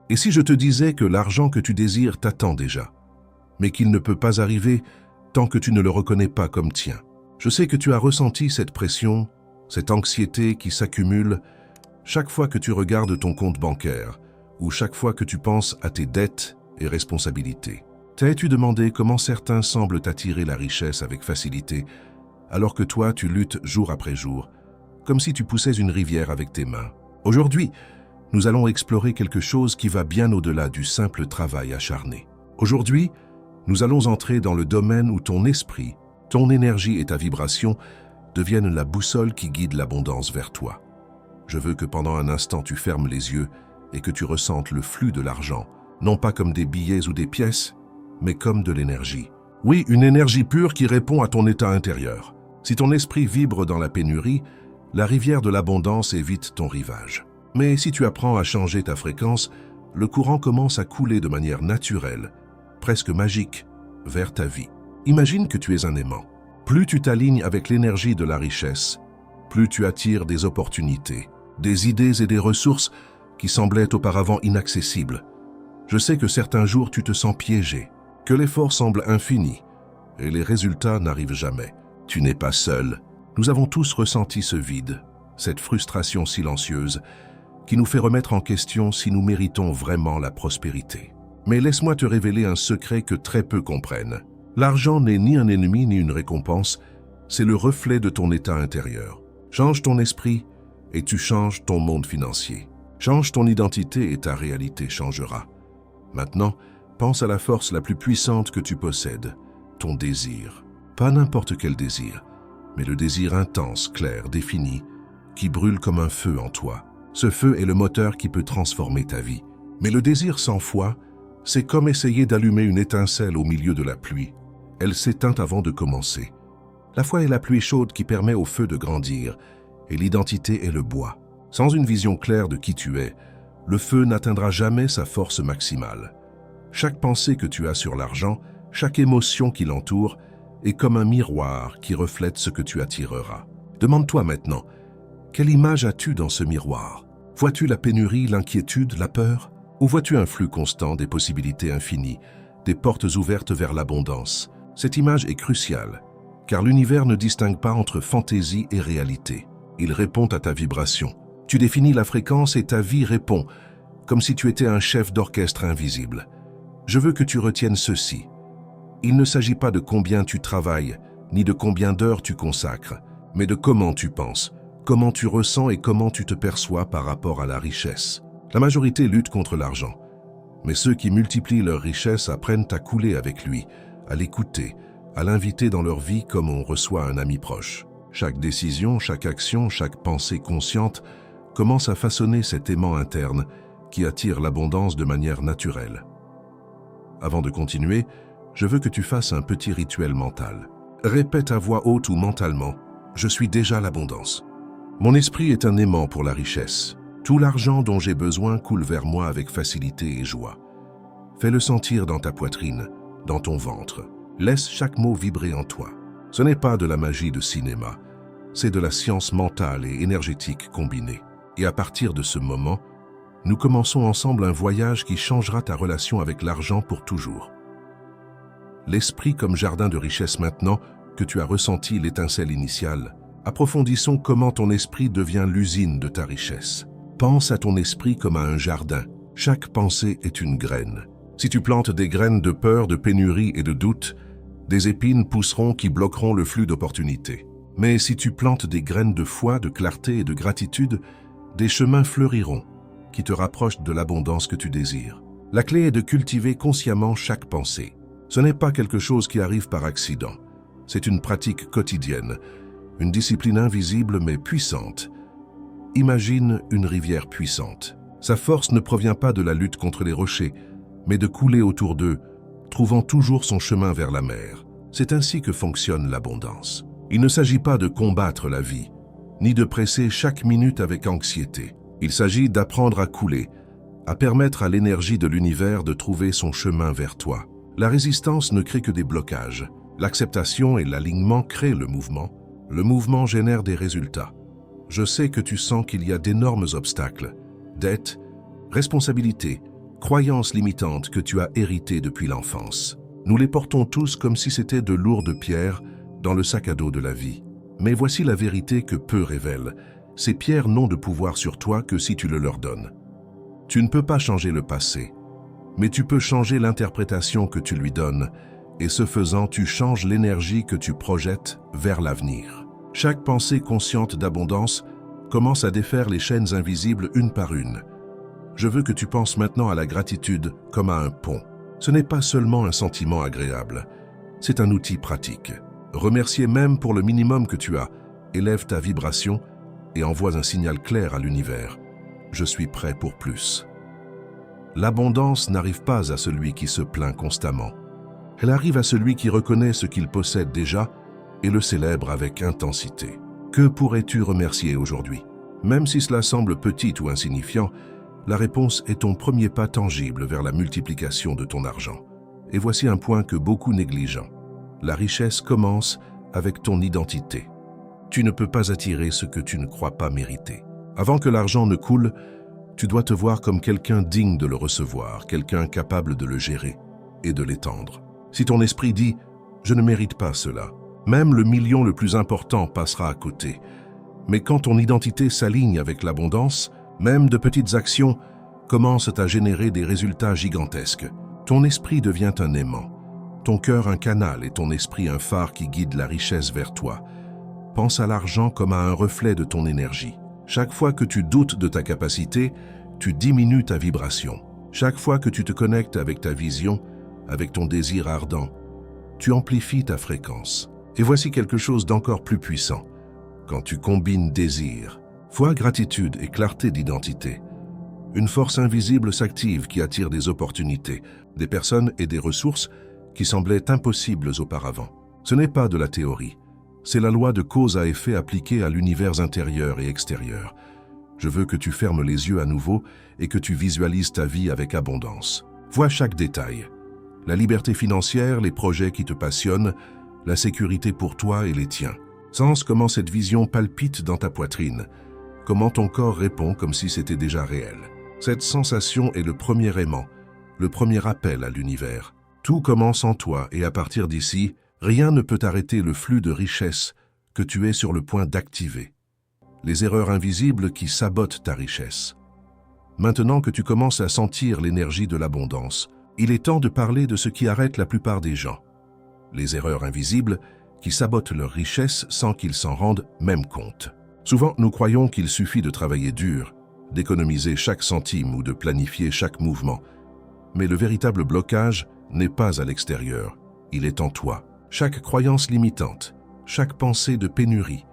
Et si je te disais que l'argent que tu désires t'attend déjà, mais qu'il ne peut pas arriver tant que tu ne le reconnais pas comme tien? Je sais que tu as ressenti cette pression, cette anxiété qui s'accumule chaque fois que tu regardes ton compte bancaire ou chaque fois que tu penses à tes dettes et responsabilités. T'as-tu demandé comment certains semblent attirer la richesse avec facilité, alors que toi, tu luttes jour après jour, comme si tu poussais une rivière avec tes mains? Aujourd'hui, nous allons explorer quelque chose qui va bien au-delà du simple travail acharné. Aujourd'hui, nous allons entrer dans le domaine où ton esprit, ton énergie et ta vibration deviennent la boussole qui guide l'abondance vers toi. Je veux que pendant un instant tu fermes les yeux et que tu ressentes le flux de l'argent, non pas comme des billets ou des pièces, mais comme de l'énergie. Oui, une énergie pure qui répond à ton état intérieur. Si ton esprit vibre dans la pénurie, la rivière de l'abondance évite ton rivage. Mais si tu apprends à changer ta fréquence, le courant commence à couler de manière naturelle, presque magique, vers ta vie. Imagine que tu es un aimant. Plus tu t'alignes avec l'énergie de la richesse, plus tu attires des opportunités, des idées et des ressources qui semblaient auparavant inaccessibles. Je sais que certains jours tu te sens piégé, que l'effort semble infini et les résultats n'arrivent jamais. Tu n'es pas seul. Nous avons tous ressenti ce vide, cette frustration silencieuse qui nous fait remettre en question si nous méritons vraiment la prospérité. Mais laisse-moi te révéler un secret que très peu comprennent. L'argent n'est ni un ennemi ni une récompense, c'est le reflet de ton état intérieur. Change ton esprit et tu changes ton monde financier. Change ton identité et ta réalité changera. Maintenant, pense à la force la plus puissante que tu possèdes, ton désir. Pas n'importe quel désir, mais le désir intense, clair, défini, qui brûle comme un feu en toi. Ce feu est le moteur qui peut transformer ta vie. Mais le désir sans foi, c'est comme essayer d'allumer une étincelle au milieu de la pluie. Elle s'éteint avant de commencer. La foi est la pluie chaude qui permet au feu de grandir, et l'identité est le bois. Sans une vision claire de qui tu es, le feu n'atteindra jamais sa force maximale. Chaque pensée que tu as sur l'argent, chaque émotion qui l'entoure, est comme un miroir qui reflète ce que tu attireras. Demande-toi maintenant, quelle image as-tu dans ce miroir? Vois-tu la pénurie, l'inquiétude, la peur? Ou vois-tu un flux constant des possibilités infinies, des portes ouvertes vers l'abondance? Cette image est cruciale, car l'univers ne distingue pas entre fantaisie et réalité. Il répond à ta vibration. Tu définis la fréquence et ta vie répond, comme si tu étais un chef d'orchestre invisible. Je veux que tu retiennes ceci. Il ne s'agit pas de combien tu travailles, ni de combien d'heures tu consacres, mais de comment tu penses, comment tu ressens et comment tu te perçois par rapport à la richesse. La majorité lutte contre l'argent, mais ceux qui multiplient leur richesse apprennent à couler avec lui, à l'écouter, à l'inviter dans leur vie comme on reçoit un ami proche. Chaque décision, chaque action, chaque pensée consciente commence à façonner cet aimant interne qui attire l'abondance de manière naturelle. Avant de continuer, je veux que tu fasses un petit rituel mental. Répète à voix haute ou mentalement « Je suis déjà l'abondance ». Mon esprit est un aimant pour la richesse. Tout l'argent dont j'ai besoin coule vers moi avec facilité et joie. Fais-le sentir dans ta poitrine, dans ton ventre. Laisse chaque mot vibrer en toi. Ce n'est pas de la magie de cinéma, c'est de la science mentale et énergétique combinée. Et à partir de ce moment, nous commençons ensemble un voyage qui changera ta relation avec l'argent pour toujours. L'esprit comme jardin de richesse maintenant que tu as ressenti l'étincelle initiale, approfondissons comment ton esprit devient l'usine de ta richesse. Pense à ton esprit comme à un jardin. Chaque pensée est une graine. Si tu plantes des graines de peur, de pénurie et de doute, des épines pousseront qui bloqueront le flux d'opportunités. Mais si tu plantes des graines de foi, de clarté et de gratitude, des chemins fleuriront qui te rapprochent de l'abondance que tu désires. La clé est de cultiver consciemment chaque pensée. Ce n'est pas quelque chose qui arrive par accident. C'est une pratique quotidienne, une discipline invisible mais puissante. Imagine une rivière puissante. Sa force ne provient pas de la lutte contre les rochers, mais de couler autour d'eux, trouvant toujours son chemin vers la mer. C'est ainsi que fonctionne l'abondance. Il ne s'agit pas de combattre la vie, ni de presser chaque minute avec anxiété. Il s'agit d'apprendre à couler, à permettre à l'énergie de l'univers de trouver son chemin vers toi. La résistance ne crée que des blocages. L'acceptation et l'alignement créent le mouvement. Le mouvement génère des résultats. Je sais que tu sens qu'il y a d'énormes obstacles, dettes, responsabilités, croyances limitantes que tu as héritées depuis l'enfance. Nous les portons tous comme si c'était de lourdes pierres dans le sac à dos de la vie. Mais voici la vérité que peu révèlent. Ces pierres n'ont de pouvoir sur toi que si tu le leur donnes. Tu ne peux pas changer le passé, mais tu peux changer l'interprétation que tu lui donnes, et ce faisant, tu changes l'énergie que tu projettes vers l'avenir. Chaque pensée consciente d'abondance commence à défaire les chaînes invisibles une par une. Je veux que tu penses maintenant à la gratitude comme à un pont. Ce n'est pas seulement un sentiment agréable, c'est un outil pratique. Remercier même pour le minimum que tu as, élève ta vibration et envoie un signal clair à l'univers. Je suis prêt pour plus. L'abondance n'arrive pas à celui qui se plaint constamment. Elle arrive à celui qui reconnaît ce qu'il possède déjà et le célèbre avec intensité. Que pourrais-tu remercier aujourd'hui? Même si cela semble petit ou insignifiant, la réponse est ton premier pas tangible vers la multiplication de ton argent. Et voici un point que beaucoup négligent. La richesse commence avec ton identité. Tu ne peux pas attirer ce que tu ne crois pas mériter. Avant que l'argent ne coule, tu dois te voir comme quelqu'un digne de le recevoir, quelqu'un capable de le gérer et de l'étendre. Si ton esprit dit « je ne mérite pas cela », même le million le plus important passera à côté. Mais quand ton identité s'aligne avec l'abondance, même de petites actions commencent à générer des résultats gigantesques. Ton esprit devient un aimant, ton cœur un canal et ton esprit un phare qui guide la richesse vers toi. Pense à l'argent comme à un reflet de ton énergie. Chaque fois que tu doutes de ta capacité, tu diminues ta vibration. Chaque fois que tu te connectes avec ta vision, avec ton désir ardent, tu amplifies ta fréquence. Et voici quelque chose d'encore plus puissant. Quand tu combines désir, foi, gratitude et clarté d'identité, une force invisible s'active qui attire des opportunités, des personnes et des ressources qui semblaient impossibles auparavant. Ce n'est pas de la théorie. C'est la loi de cause à effet appliquée à l'univers intérieur et extérieur. Je veux que tu fermes les yeux à nouveau et que tu visualises ta vie avec abondance. Vois chaque détail. La liberté financière, les projets qui te passionnent, la sécurité pour toi et les tiens. Sens comment cette vision palpite dans ta poitrine, comment ton corps répond comme si c'était déjà réel. Cette sensation est le premier aimant, le premier appel à l'univers. Tout commence en toi et à partir d'ici, rien ne peut arrêter le flux de richesse que tu es sur le point d'activer. Les erreurs invisibles qui sabotent ta richesse. Maintenant que tu commences à sentir l'énergie de l'abondance, il est temps de parler de ce qui arrête la plupart des gens. Les erreurs invisibles qui sabotent leur richesse sans qu'ils s'en rendent même compte. Souvent, nous croyons qu'il suffit de travailler dur, d'économiser chaque centime ou de planifier chaque mouvement. Mais le véritable blocage n'est pas à l'extérieur, il est en toi. Chaque croyance limitante, chaque pensée de pénurie,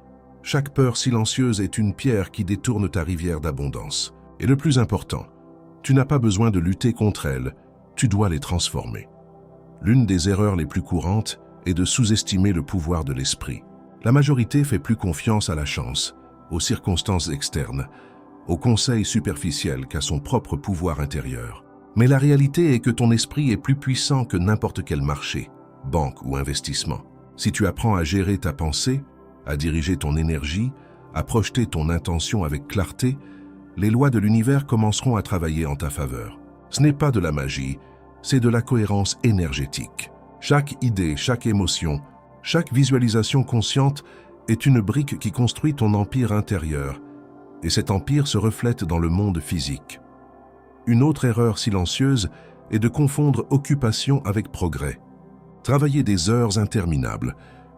chaque peur silencieuse est une pierre qui détourne ta rivière d'abondance. Et le plus important, tu n'as pas besoin de lutter contre elles, tu dois les transformer. L'une des erreurs les plus courantes est de sous-estimer le pouvoir de l'esprit. La majorité fait plus confiance à la chance, aux circonstances externes, aux conseils superficiels qu'à son propre pouvoir intérieur. Mais la réalité est que ton esprit est plus puissant que n'importe quel marché, banque ou investissement. Si tu apprends à gérer ta pensée, à diriger ton énergie, à projeter ton intention avec clarté, les lois de l'univers commenceront à travailler en ta faveur. Ce n'est pas de la magie, c'est de la cohérence énergétique. Chaque idée, chaque émotion, chaque visualisation consciente est une brique qui construit ton empire intérieur, et cet empire se reflète dans le monde physique. Une autre erreur silencieuse est de confondre occupation avec progrès. Travailler des heures interminables,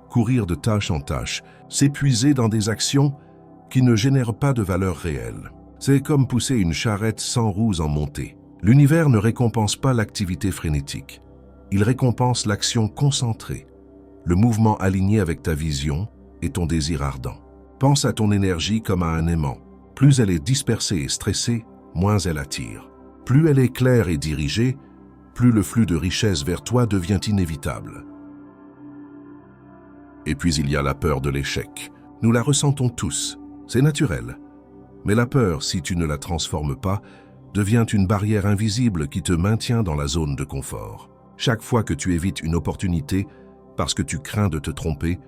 courir de tâche en tâche, s'épuiser dans des actions qui ne génèrent pas de valeur réelle. C'est comme pousser une charrette sans roues en montée. L'univers ne récompense pas l'activité frénétique. Il récompense l'action concentrée, le mouvement aligné avec ta vision et ton désir ardent. Pense à ton énergie comme à un aimant. Plus elle est dispersée et stressée, moins elle attire. Plus elle est claire et dirigée, plus le flux de richesse vers toi devient inévitable. Et puis il y a la peur de l'échec. Nous la ressentons tous, c'est naturel. Mais la peur, si tu ne la transformes pas, devient une barrière invisible qui te maintient dans la zone de confort. Chaque fois que tu évites une opportunité, parce que tu crains de te tromper,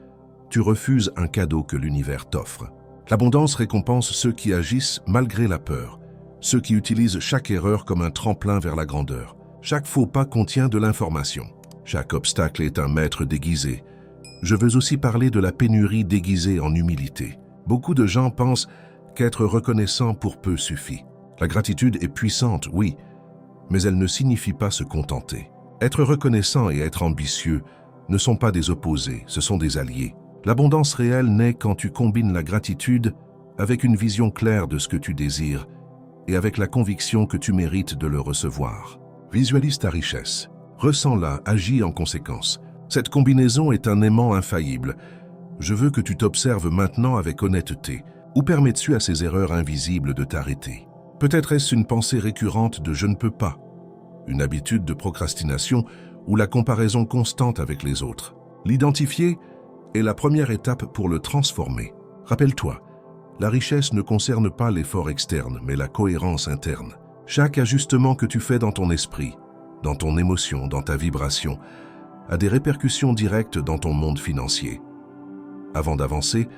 tu refuses un cadeau que l'univers t'offre. L'abondance récompense ceux qui agissent malgré la peur, ceux qui utilisent chaque erreur comme un tremplin vers la grandeur. Chaque faux pas contient de l'information. Chaque obstacle est un maître déguisé. Je veux aussi parler de la pénurie déguisée en humilité. Beaucoup de gens pensent qu'être reconnaissant pour peu suffit. La gratitude est puissante, oui, mais elle ne signifie pas se contenter. Être reconnaissant et être ambitieux ne sont pas des opposés, ce sont des alliés. L'abondance réelle naît quand tu combines la gratitude avec une vision claire de ce que tu désires et avec la conviction que tu mérites de le recevoir. Visualise ta richesse. Ressens-la, agis en conséquence. Cette combinaison est un aimant infaillible. Je veux que tu t'observes maintenant avec honnêteté. Où permets-tu à ces erreurs invisibles de t'arrêter? Peut-être est-ce une pensée récurrente de « je ne peux pas », une habitude de procrastination ou la comparaison constante avec les autres. L'identifier est la première étape pour le transformer. Rappelle-toi, la richesse ne concerne pas l'effort externe, mais la cohérence interne. Chaque ajustement que tu fais dans ton esprit, dans ton émotion, dans ta vibration, a des répercussions directes dans ton monde financier. Avant d'avancer,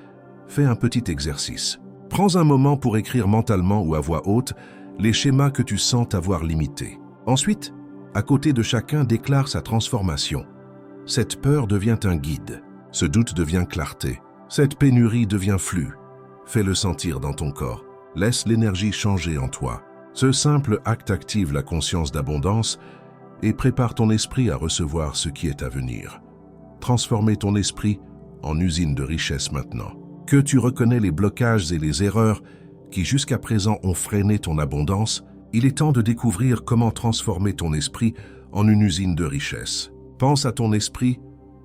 fais un petit exercice. Prends un moment pour écrire mentalement ou à voix haute les schémas que tu sens t'avoir limités. Ensuite, à côté de chacun, déclare sa transformation. Cette peur devient un guide. Ce doute devient clarté. Cette pénurie devient flux. Fais-le sentir dans ton corps. Laisse l'énergie changer en toi. Ce simple acte active la conscience d'abondance et prépare ton esprit à recevoir ce qui est à venir. Transformer ton esprit en usine de richesse maintenant. Que tu reconnais les blocages et les erreurs qui jusqu'à présent ont freiné ton abondance, il est temps de découvrir comment transformer ton esprit en une usine de richesse. Pense à ton esprit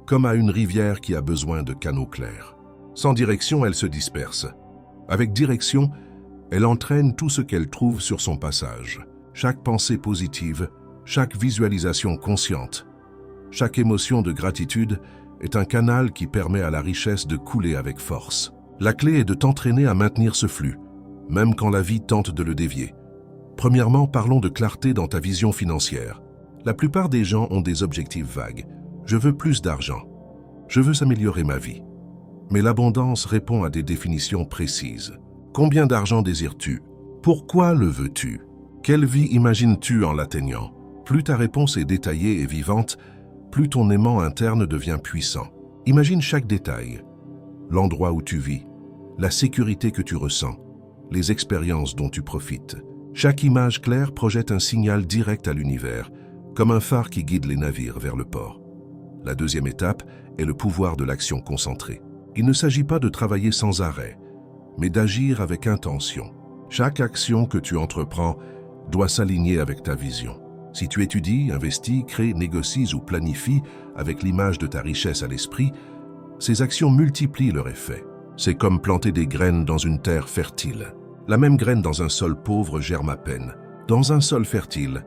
comme à une rivière qui a besoin de canaux clairs. Sans direction, elle se disperse. Avec direction, elle entraîne tout ce qu'elle trouve sur son passage. Chaque pensée positive, chaque visualisation consciente, chaque émotion de gratitude est un canal qui permet à la richesse de couler avec force. La clé est de t'entraîner à maintenir ce flux, même quand la vie tente de le dévier. Premièrement, parlons de clarté dans ta vision financière. La plupart des gens ont des objectifs vagues. Je veux plus d'argent. Je veux s'améliorer ma vie. Mais l'abondance répond à des définitions précises. Combien d'argent désires-tu? Pourquoi le veux-tu? Quelle vie imagines-tu en l'atteignant? Plus ta réponse est détaillée et vivante, plus ton aimant interne devient puissant. Imagine chaque détail. L'endroit où tu vis, la sécurité que tu ressens, les expériences dont tu profites. Chaque image claire projette un signal direct à l'univers, comme un phare qui guide les navires vers le port. La deuxième étape est le pouvoir de l'action concentrée. Il ne s'agit pas de travailler sans arrêt, mais d'agir avec intention. Chaque action que tu entreprends doit s'aligner avec ta vision. Si tu étudies, investis, crées, négocies ou planifies avec l'image de ta richesse à l'esprit, ces actions multiplient leur effet. C'est comme planter des graines dans une terre fertile. La même graine dans un sol pauvre germe à peine. Dans un sol fertile,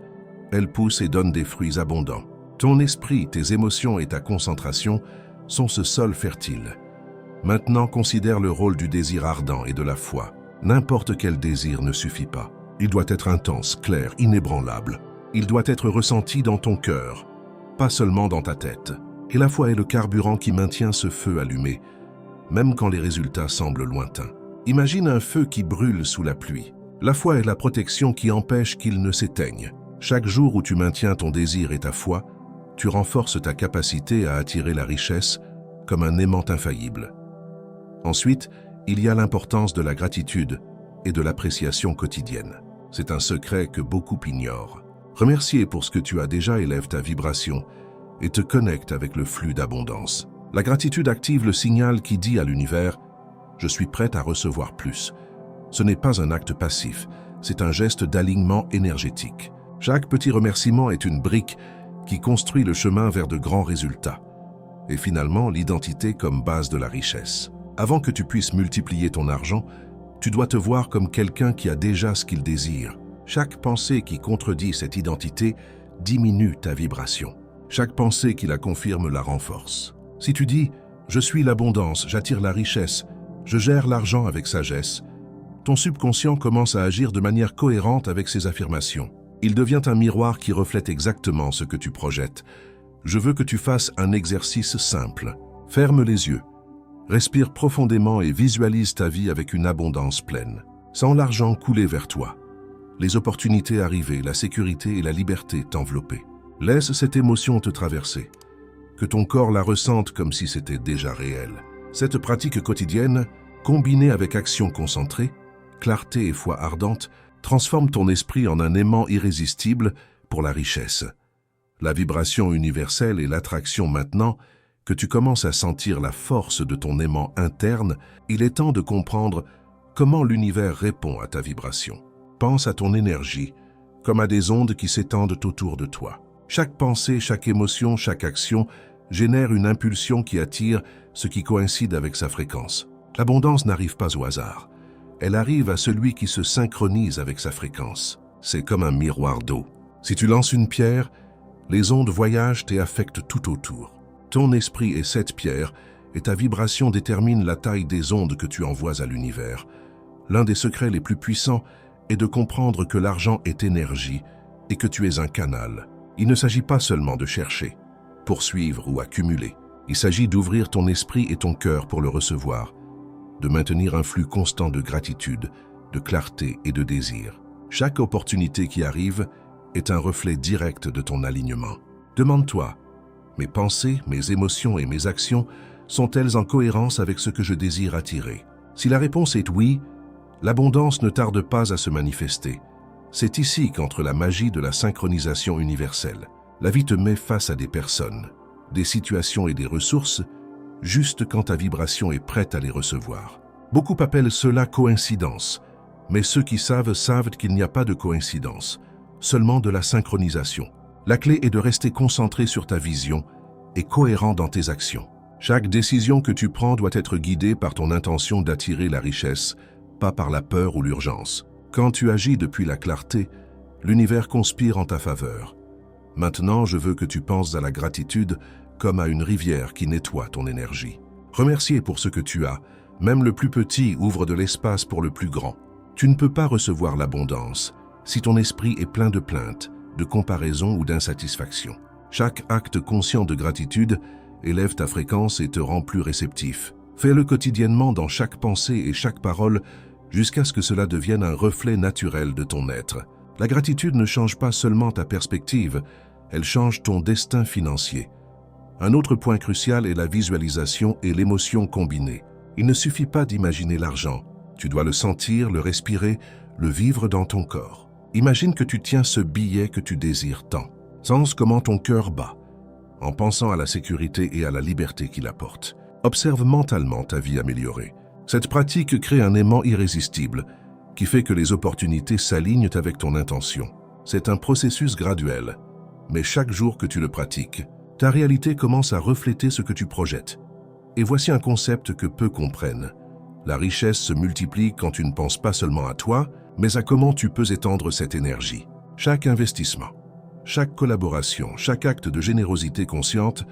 elle pousse et donne des fruits abondants. Ton esprit, tes émotions et ta concentration sont ce sol fertile. Maintenant, considère le rôle du désir ardent et de la foi. N'importe quel désir ne suffit pas. Il doit être intense, clair, inébranlable. Il doit être ressenti dans ton cœur, pas seulement dans ta tête. Et la foi est le carburant qui maintient ce feu allumé, même quand les résultats semblent lointains. Imagine un feu qui brûle sous la pluie. La foi est la protection qui empêche qu'il ne s'éteigne. Chaque jour où tu maintiens ton désir et ta foi, tu renforces ta capacité à attirer la richesse comme un aimant infaillible. Ensuite, il y a l'importance de la gratitude et de l'appréciation quotidienne. C'est un secret que beaucoup ignorent. Remercier pour ce que tu as déjà élève ta vibration et te connecte avec le flux d'abondance. La gratitude active le signal qui dit à l'univers « Je suis prête à recevoir plus ». Ce n'est pas un acte passif, c'est un geste d'alignement énergétique. Chaque petit remerciement est une brique qui construit le chemin vers de grands résultats. Et finalement, l'identité comme base de la richesse. Avant que tu puisses multiplier ton argent, tu dois te voir comme quelqu'un qui a déjà ce qu'il désire. Chaque pensée qui contredit cette identité diminue ta vibration. Chaque pensée qui la confirme la renforce. Si tu dis « Je suis l'abondance, j'attire la richesse, je gère l'argent avec sagesse », ton subconscient commence à agir de manière cohérente avec ces affirmations. Il devient un miroir qui reflète exactement ce que tu projettes. Je veux que tu fasses un exercice simple. Ferme les yeux. Respire profondément et visualise ta vie avec une abondance pleine. Sens l'argent couler vers toi. les opportunités arriver, la sécurité et la liberté t'envelopper. Laisse cette émotion te traverser, que ton corps la ressente comme si c'était déjà réel. Cette pratique quotidienne, combinée avec action concentrée, clarté et foi ardente, transforme ton esprit en un aimant irrésistible pour la richesse. La vibration universelle et l'attraction maintenant, que tu commences à sentir la force de ton aimant interne, il est temps de comprendre comment l'univers répond à ta vibration. Pense à ton énergie, comme à des ondes qui s'étendent autour de toi. Chaque pensée, chaque émotion, chaque action génère une impulsion qui attire ce qui coïncide avec sa fréquence. L'abondance n'arrive pas au hasard. Elle arrive à celui qui se synchronise avec sa fréquence. C'est comme un miroir d'eau. Si tu lances une pierre, les ondes voyagent et affectent tout autour. Ton esprit est cette pierre et ta vibration détermine la taille des ondes que tu envoies à l'univers. L'un des secrets les plus puissants est de comprendre que l'argent est énergie et que tu es un canal. Il ne s'agit pas seulement de chercher, poursuivre ou accumuler. Il s'agit d'ouvrir ton esprit et ton cœur pour le recevoir, de maintenir un flux constant de gratitude, de clarté et de désir. Chaque opportunité qui arrive est un reflet direct de ton alignement. Demande-toi, mes pensées, mes émotions et mes actions sont-elles en cohérence avec ce que je désire attirer? Si la réponse est oui, l'abondance ne tarde pas à se manifester. C'est ici qu'entre la magie de la synchronisation universelle. La vie te met face à des personnes, des situations et des ressources, juste quand ta vibration est prête à les recevoir. Beaucoup appellent cela coïncidence, mais ceux qui savent qu'il n'y a pas de coïncidence, seulement de la synchronisation. La clé est de rester concentré sur ta vision et cohérent dans tes actions. Chaque décision que tu prends doit être guidée par ton intention d'attirer la richesse, pas par la peur ou l'urgence. Quand tu agis depuis la clarté, l'univers conspire en ta faveur. Maintenant, je veux que tu penses à la gratitude comme à une rivière qui nettoie ton énergie. Remercier pour ce que tu as, même le plus petit ouvre de l'espace pour le plus grand. Tu ne peux pas recevoir l'abondance si ton esprit est plein de plaintes, de comparaison ou d'insatisfaction. Chaque acte conscient de gratitude élève ta fréquence et te rend plus réceptif. Fais-le quotidiennement dans chaque pensée et chaque parole jusqu'à ce que cela devienne un reflet naturel de ton être. La gratitude ne change pas seulement ta perspective, elle change ton destin financier. Un autre point crucial est la visualisation et l'émotion combinée. Il ne suffit pas d'imaginer l'argent, tu dois le sentir, le respirer, le vivre dans ton corps. Imagine que tu tiens ce billet que tu désires tant. Sens comment ton cœur bat, en pensant à la sécurité et à la liberté qu'il apporte. Observe mentalement ta vie améliorée. Cette pratique crée un aimant irrésistible qui fait que les opportunités s'alignent avec ton intention. C'est un processus graduel, mais chaque jour que tu le pratiques, ta réalité commence à refléter ce que tu projettes. Et voici un concept que peu comprennent. La richesse se multiplie quand tu ne penses pas seulement à toi, mais à comment tu peux étendre cette énergie. Chaque investissement, chaque collaboration, chaque acte de générosité consciente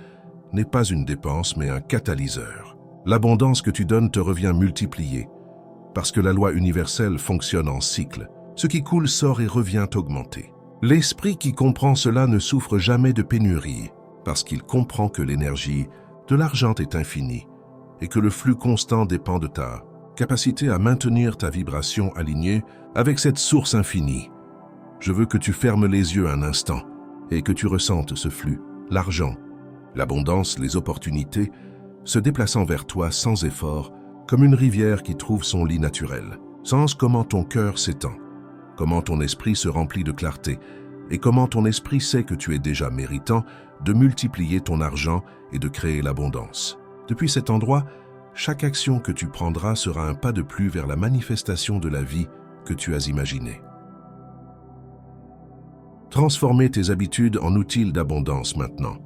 n'est pas une dépense mais un catalyseur. L'abondance que tu donnes te revient multipliée, parce que la loi universelle fonctionne en cycle. Ce qui coule sort et revient augmenter. L'esprit qui comprend cela ne souffre jamais de pénurie, parce qu'il comprend que l'énergie de l'argent est infinie et que le flux constant dépend de ta capacité à maintenir ta vibration alignée avec cette source infinie. Je veux que tu fermes les yeux un instant et que tu ressentes ce flux, l'argent, l'abondance, les opportunités, se déplaçant vers toi sans effort, comme une rivière qui trouve son lit naturel. Sens comment ton cœur s'étend, comment ton esprit se remplit de clarté et comment ton esprit sait que tu es déjà méritant de multiplier ton argent et de créer l'abondance. Depuis cet endroit, chaque action que tu prendras sera un pas de plus vers la manifestation de la vie que tu as imaginée. Transformer tes habitudes en outils d'abondance maintenant.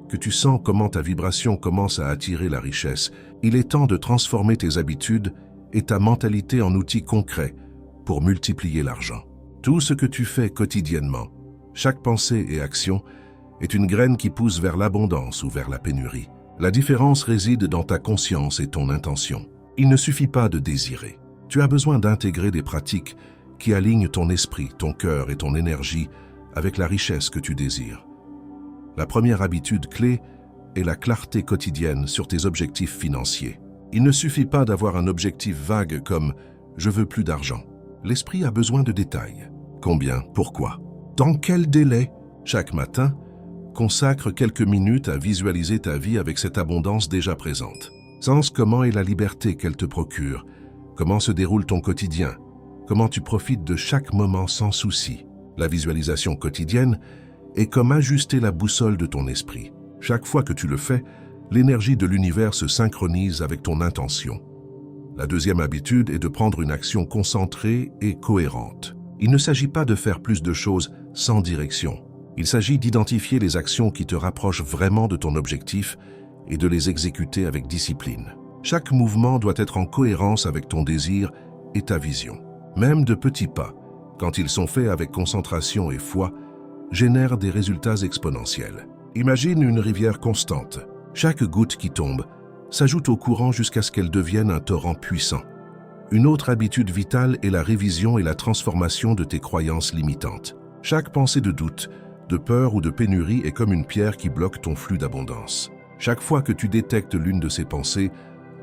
Que tu sens comment ta vibration commence à attirer la richesse, il est temps de transformer tes habitudes et ta mentalité en outils concrets pour multiplier l'argent. Tout ce que tu fais quotidiennement, chaque pensée et action, est une graine qui pousse vers l'abondance ou vers la pénurie. La différence réside dans ta conscience et ton intention. Il ne suffit pas de désirer. Tu as besoin d'intégrer des pratiques qui alignent ton esprit, ton cœur et ton énergie avec la richesse que tu désires. La première habitude clé est la clarté quotidienne sur tes objectifs financiers. Il ne suffit pas d'avoir un objectif vague comme « je veux plus d'argent ». L'esprit a besoin de détails. Combien? Pourquoi? Dans quel délai? Chaque matin, consacre quelques minutes à visualiser ta vie avec cette abondance déjà présente. Sens comment est la liberté qu'elle te procure, comment se déroule ton quotidien, comment tu profites de chaque moment sans souci. La visualisation quotidienne est comme ajuster la boussole de ton esprit. Chaque fois que tu le fais, l'énergie de l'univers se synchronise avec ton intention. La deuxième habitude est de prendre une action concentrée et cohérente. Il ne s'agit pas de faire plus de choses sans direction. Il s'agit d'identifier les actions qui te rapprochent vraiment de ton objectif et de les exécuter avec discipline. Chaque mouvement doit être en cohérence avec ton désir et ta vision. Même de petits pas, quand ils sont faits avec concentration et foi, génèrent des résultats exponentiels. Imagine une rivière constante. Chaque goutte qui tombe s'ajoute au courant jusqu'à ce qu'elle devienne un torrent puissant. Une autre habitude vitale est la révision et la transformation de tes croyances limitantes. Chaque pensée de doute, de peur ou de pénurie est comme une pierre qui bloque ton flux d'abondance. Chaque fois que tu détectes l'une de ces pensées,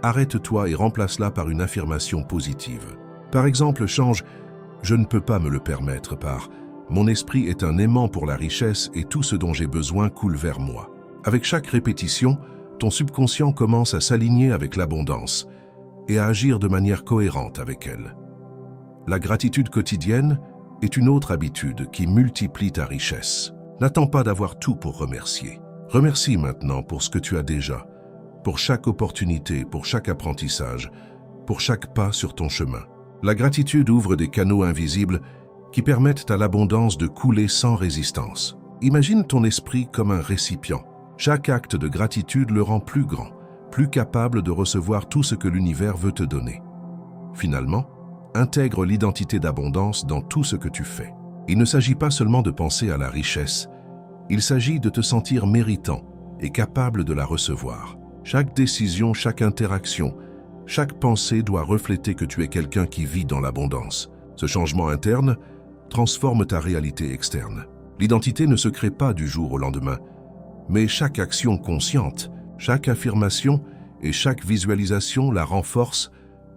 arrête-toi et remplace-la par une affirmation positive. Par exemple, change « Je ne peux pas me le permettre » par « Mon esprit est un aimant pour la richesse et tout ce dont j'ai besoin coule vers moi ». Avec chaque répétition, ton subconscient commence à s'aligner avec l'abondance et à agir de manière cohérente avec elle. La gratitude quotidienne est une autre habitude qui multiplie ta richesse. N'attends pas d'avoir tout pour remercier. Remercie maintenant pour ce que tu as déjà, pour chaque opportunité, pour chaque apprentissage, pour chaque pas sur ton chemin. La gratitude ouvre des canaux invisibles qui permettent à l'abondance de couler sans résistance. Imagine ton esprit comme un récipient. Chaque acte de gratitude le rend plus grand, plus capable de recevoir tout ce que l'univers veut te donner. Finalement, intègre l'identité d'abondance dans tout ce que tu fais. Il ne s'agit pas seulement de penser à la richesse, il s'agit de te sentir méritant et capable de la recevoir. Chaque décision, chaque interaction, chaque pensée doit refléter que tu es quelqu'un qui vit dans l'abondance. Ce changement interne transforme ta réalité externe. L'identité ne se crée pas du jour au lendemain, mais chaque action consciente, chaque affirmation et chaque visualisation la renforce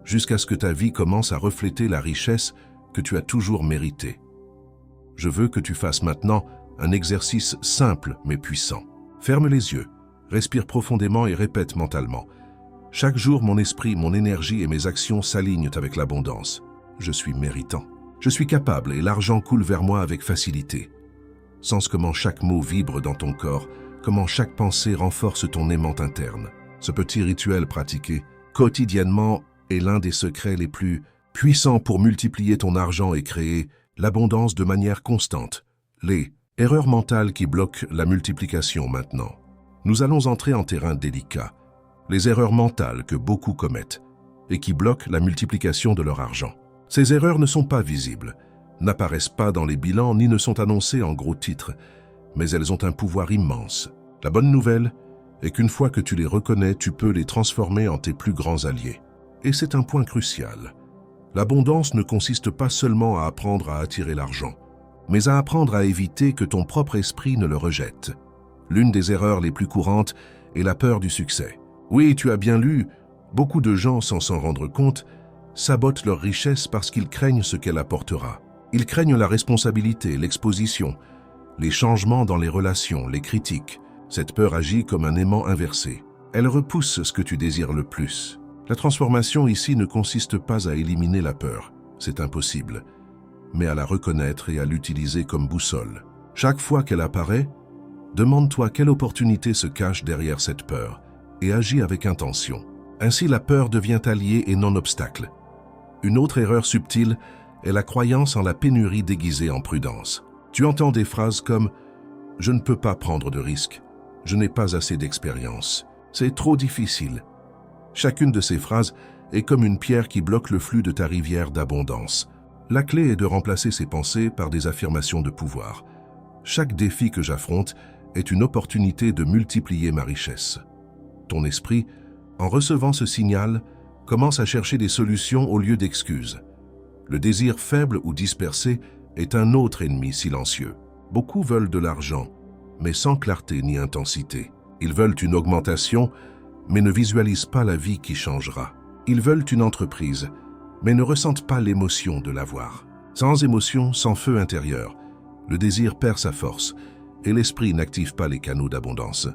jusqu'à ce que ta vie commence à refléter la richesse que tu as toujours méritée. Je veux que tu fasses maintenant un exercice simple mais puissant. Ferme les yeux, respire profondément et répète mentalement. Chaque jour, mon esprit, mon énergie et mes actions s'alignent avec l'abondance. Je suis méritant. Je suis capable et l'argent coule vers moi avec facilité. Sens comment chaque mot vibre dans ton corps, comment chaque pensée renforce ton aimant interne. Ce petit rituel pratiqué quotidiennement est l'un des secrets les plus puissants pour multiplier ton argent et créer l'abondance de manière constante. Les erreurs mentales qui bloquent la multiplication maintenant. Nous allons entrer en terrain délicat. Les erreurs mentales que beaucoup commettent et qui bloquent la multiplication de leur argent. Ces erreurs ne sont pas visibles, n'apparaissent pas dans les bilans ni ne sont annoncées en gros titres, mais elles ont un pouvoir immense. La bonne nouvelle est qu'une fois que tu les reconnais, tu peux les transformer en tes plus grands alliés. Et c'est un point crucial. L'abondance ne consiste pas seulement à apprendre à attirer l'argent, mais à apprendre à éviter que ton propre esprit ne le rejette. L'une des erreurs les plus courantes est la peur du succès. Oui, tu as bien lu, beaucoup de gens, sans s'en rendre compte, sabotent leur richesse parce qu'ils craignent ce qu'elle apportera. Ils craignent la responsabilité, l'exposition, les changements dans les relations, les critiques. Cette peur agit comme un aimant inversé. Elle repousse ce que tu désires le plus. La transformation ici ne consiste pas à éliminer la peur, c'est impossible, mais à la reconnaître et à l'utiliser comme boussole. Chaque fois qu'elle apparaît, demande-toi quelle opportunité se cache derrière cette peur et agis avec intention. Ainsi, la peur devient alliée et non obstacle. Une autre erreur subtile est la croyance en la pénurie déguisée en prudence. Tu entends des phrases comme « Je ne peux pas prendre de risques »,« Je n'ai pas assez d'expérience »,« C'est trop difficile ». Chacune de ces phrases est comme une pierre qui bloque le flux de ta rivière d'abondance. La clé est de remplacer ces pensées par des affirmations de pouvoir. Chaque défi que j'affronte est une opportunité de multiplier ma richesse. Ton esprit, en recevant ce signal, commence à chercher des solutions au lieu d'excuses. Le désir faible ou dispersé est un autre ennemi silencieux. Beaucoup veulent de l'argent, mais sans clarté ni intensité. Ils veulent une augmentation, mais ne visualisent pas la vie qui changera. Ils veulent une entreprise, mais ne ressentent pas l'émotion de l'avoir. Sans émotion, sans feu intérieur, le désir perd sa force et l'esprit n'active pas les canaux d'abondance.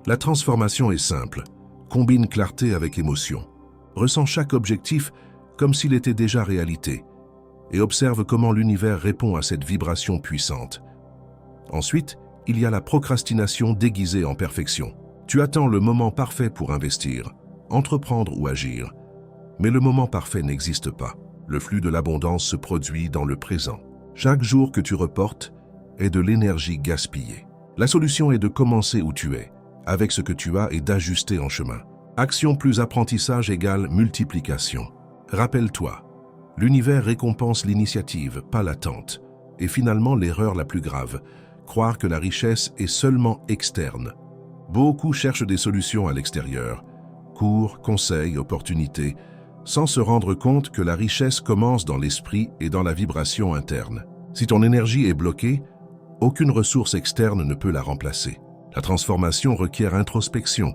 La transformation est simple. Combine clarté avec émotion. Ressens chaque objectif comme s'il était déjà réalité et observe comment l'univers répond à cette vibration puissante. Ensuite, il y a la procrastination déguisée en perfection. Tu attends le moment parfait pour investir, entreprendre ou agir. Mais le moment parfait n'existe pas. Le flux de l'abondance se produit dans le présent. Chaque jour que tu reportes est de l'énergie gaspillée. La solution est de commencer où tu es, avec ce que tu as et d'ajuster en chemin. Action plus apprentissage égale multiplication. Rappelle-toi, l'univers récompense l'initiative, pas l'attente. Et finalement, l'erreur la plus grave, croire que la richesse est seulement externe. Beaucoup cherchent des solutions à l'extérieur, cours, conseils, opportunités, sans se rendre compte que la richesse commence dans l'esprit et dans la vibration interne. Si ton énergie est bloquée, aucune ressource externe ne peut la remplacer. La transformation requiert introspection,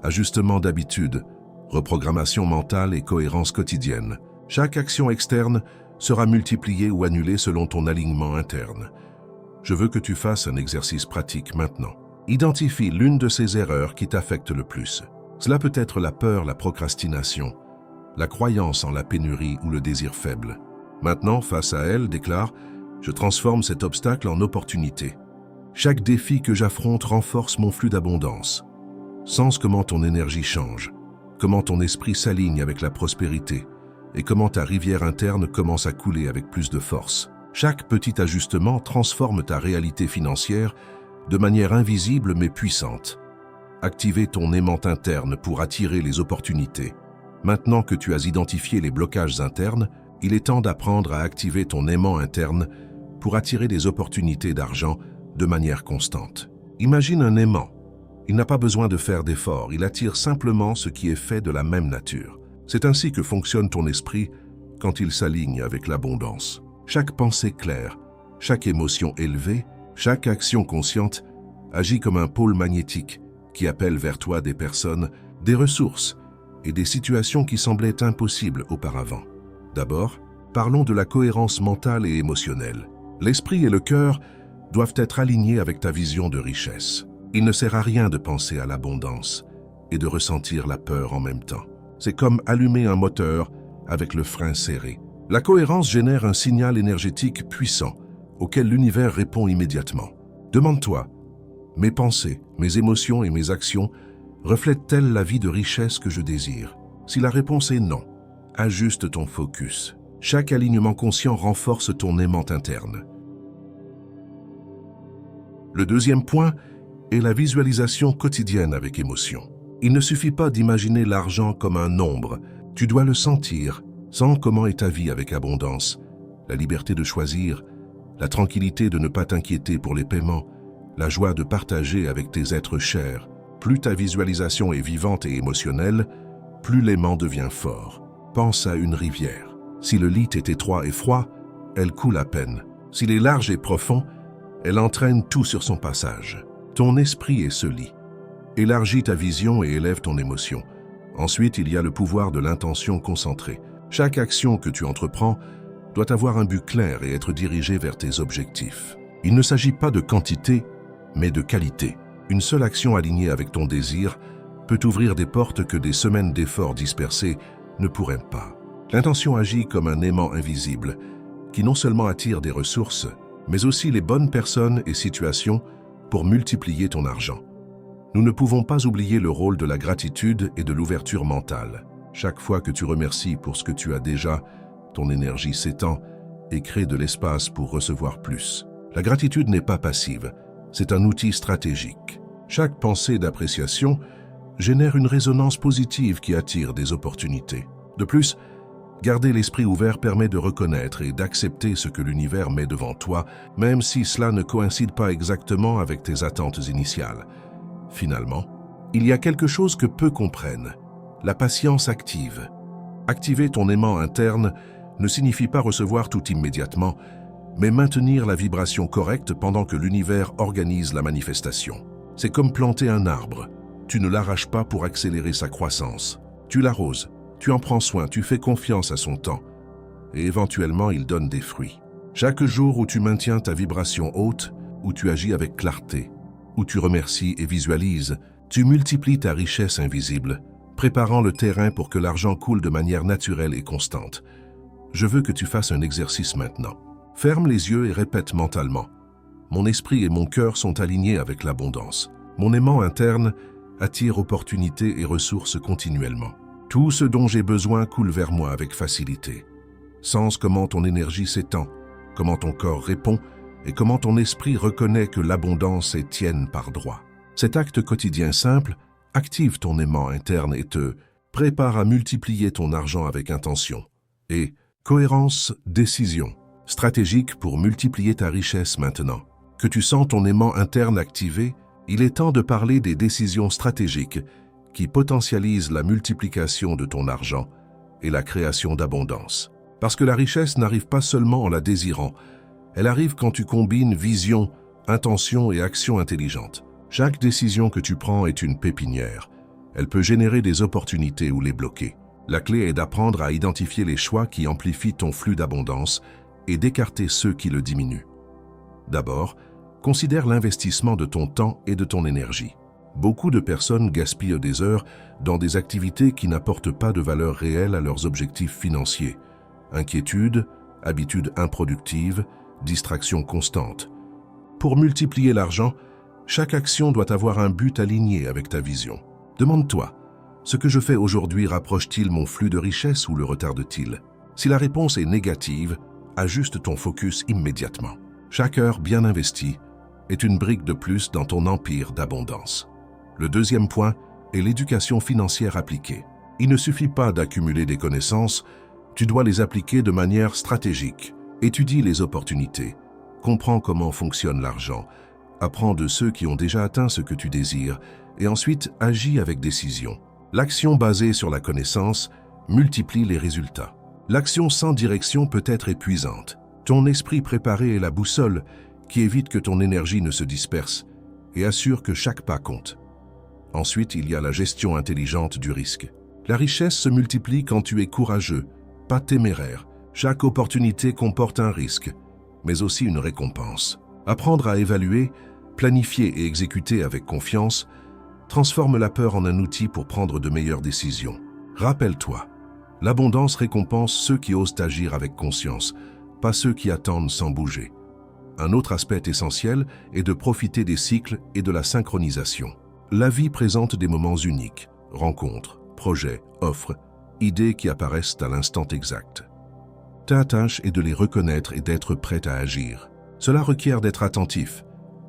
ajustement d'habitude, reprogrammation mentale et cohérence quotidienne. Chaque action externe sera multipliée ou annulée selon ton alignement interne. Je veux que tu fasses un exercice pratique maintenant. Identifie l'une de ces erreurs qui t'affectent le plus. Cela peut être la peur, la procrastination, la croyance en la pénurie ou le désir faible. Maintenant, face à elle, déclare « Je transforme cet obstacle en opportunité. Chaque défi que j'affronte renforce mon flux d'abondance. » Sens comment ton énergie change, comment ton esprit s'aligne avec la prospérité et comment ta rivière interne commence à couler avec plus de force. Chaque petit ajustement transforme ta réalité financière de manière invisible mais puissante. Activez ton aimant interne pour attirer les opportunités. Maintenant que tu as identifié les blocages internes, il est temps d'apprendre à activer ton aimant interne pour attirer des opportunités d'argent de manière constante. Imagine un aimant. Il n'a pas besoin de faire d'efforts, il attire simplement ce qui est fait de la même nature. C'est ainsi que fonctionne ton esprit quand il s'aligne avec l'abondance. Chaque pensée claire, chaque émotion élevée, chaque action consciente agit comme un pôle magnétique qui appelle vers toi des personnes, des ressources et des situations qui semblaient impossibles auparavant. D'abord, parlons de la cohérence mentale et émotionnelle. L'esprit et le cœur doivent être alignés avec ta vision de richesse. Il ne sert à rien de penser à l'abondance et de ressentir la peur en même temps. C'est comme allumer un moteur avec le frein serré. La cohérence génère un signal énergétique puissant auquel l'univers répond immédiatement. Demande-toi, mes pensées, mes émotions et mes actions reflètent-elles la vie de richesse que je désire? Si la réponse est non, ajuste ton focus. Chaque alignement conscient renforce ton aimant interne. Le deuxième point est la visualisation quotidienne avec émotion. Il ne suffit pas d'imaginer l'argent comme un nombre, tu dois le sentir. Sens comment est ta vie avec abondance, la liberté de choisir, la tranquillité de ne pas t'inquiéter pour les paiements, la joie de partager avec tes êtres chers. Plus ta visualisation est vivante et émotionnelle, plus l'aimant devient fort. Pense à une rivière. Si le lit est étroit et froid, elle coule à peine. S'il est large et profond, elle entraîne tout sur son passage. Ton esprit est ce lit. Élargis ta vision et élève ton émotion. Ensuite, il y a le pouvoir de l'intention concentrée. Chaque action que tu entreprends doit avoir un but clair et être dirigée vers tes objectifs. Il ne s'agit pas de quantité, mais de qualité. Une seule action alignée avec ton désir peut ouvrir des portes que des semaines d'efforts dispersés ne pourraient pas. L'intention agit comme un aimant invisible qui non seulement attire des ressources, mais aussi les bonnes personnes et situations pour multiplier ton argent. Nous ne pouvons pas oublier le rôle de la gratitude et de l'ouverture mentale. Chaque fois que tu remercies pour ce que tu as déjà, ton énergie s'étend et crée de l'espace pour recevoir plus. La gratitude n'est pas passive, c'est un outil stratégique. Chaque pensée d'appréciation génère une résonance positive qui attire des opportunités. De plus, garder l'esprit ouvert permet de reconnaître et d'accepter ce que l'univers met devant toi, même si cela ne coïncide pas exactement avec tes attentes initiales. Finalement, il y a quelque chose que peu comprennent, la patience active. Activer ton aimant interne ne signifie pas recevoir tout immédiatement, mais maintenir la vibration correcte pendant que l'univers organise la manifestation. C'est comme planter un arbre. Tu ne l'arraches pas pour accélérer sa croissance. Tu l'arroses, tu en prends soin, tu fais confiance à son temps. Et éventuellement, il donne des fruits. Chaque jour où tu maintiens ta vibration haute, où tu agis avec clarté, où tu remercies et visualises, tu multiplies ta richesse invisible, préparant le terrain pour que l'argent coule de manière naturelle et constante. Je veux que tu fasses un exercice maintenant. Ferme les yeux et répète mentalement. Mon esprit et mon cœur sont alignés avec l'abondance. Mon aimant interne attire opportunités et ressources continuellement. Tout ce dont j'ai besoin coule vers moi avec facilité. Sens comment ton énergie s'étend, comment ton corps répond et comment ton esprit reconnaît que l'abondance est tienne par droit. Cet acte quotidien simple active ton aimant interne et te prépare à multiplier ton argent avec intention. Et cohérence, décision, stratégique pour multiplier ta richesse maintenant. Que tu sens ton aimant interne activé, il est temps de parler des décisions stratégiques qui potentialisent la multiplication de ton argent et la création d'abondance. Parce que la richesse n'arrive pas seulement en la désirant, elle arrive quand tu combines vision, intention et action intelligente. Chaque décision que tu prends est une pépinière. Elle peut générer des opportunités ou les bloquer. La clé est d'apprendre à identifier les choix qui amplifient ton flux d'abondance et d'écarter ceux qui le diminuent. D'abord, considère l'investissement de ton temps et de ton énergie. Beaucoup de personnes gaspillent des heures dans des activités qui n'apportent pas de valeur réelle à leurs objectifs financiers. Inquiétude, habitudes improductives, distractions constantes. Pour multiplier l'argent, chaque action doit avoir un but aligné avec ta vision. Demande-toi, ce que je fais aujourd'hui rapproche-t-il mon flux de richesse ou le retarde-t-il? Si la réponse est négative, ajuste ton focus immédiatement. Chaque heure bien investie est une brique de plus dans ton empire d'abondance. Le deuxième point est l'éducation financière appliquée. Il ne suffit pas d'accumuler des connaissances, tu dois les appliquer de manière stratégique. Étudie les opportunités, comprends comment fonctionne l'argent, apprends de ceux qui ont déjà atteint ce que tu désires et ensuite agis avec décision. L'action basée sur la connaissance multiplie les résultats. L'action sans direction peut être épuisante. Ton esprit préparé est la boussole qui évite que ton énergie ne se disperse et assure que chaque pas compte. Ensuite, il y a la gestion intelligente du risque. La richesse se multiplie quand tu es courageux, pas téméraire. Chaque opportunité comporte un risque, mais aussi une récompense. Apprendre à évaluer, planifier et exécuter avec confiance transforme la peur en un outil pour prendre de meilleures décisions. Rappelle-toi, l'abondance récompense ceux qui osent agir avec conscience, pas ceux qui attendent sans bouger. Un autre aspect essentiel est de profiter des cycles et de la synchronisation. La vie présente des moments uniques, rencontres, projets, offres, idées qui apparaissent à l'instant exact. Ta tâche est de les reconnaître et d'être prêt à agir. Cela requiert d'être attentif,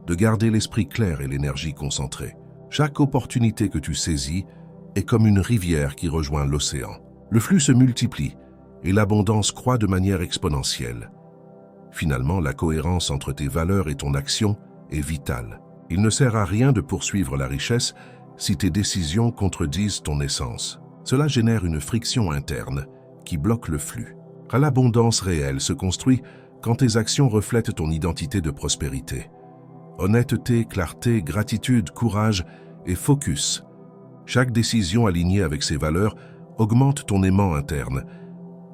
de garder l'esprit clair et l'énergie concentrée. Chaque opportunité que tu saisis est comme une rivière qui rejoint l'océan. Le flux se multiplie et l'abondance croît de manière exponentielle. Finalement, la cohérence entre tes valeurs et ton action est vitale. Il ne sert à rien de poursuivre la richesse si tes décisions contredisent ton essence. Cela génère une friction interne qui bloque le flux. L'abondance réelle se construit quand tes actions reflètent ton identité de prospérité. Honnêteté, clarté, gratitude, courage et focus. Chaque décision alignée avec ces valeurs augmente ton aimant interne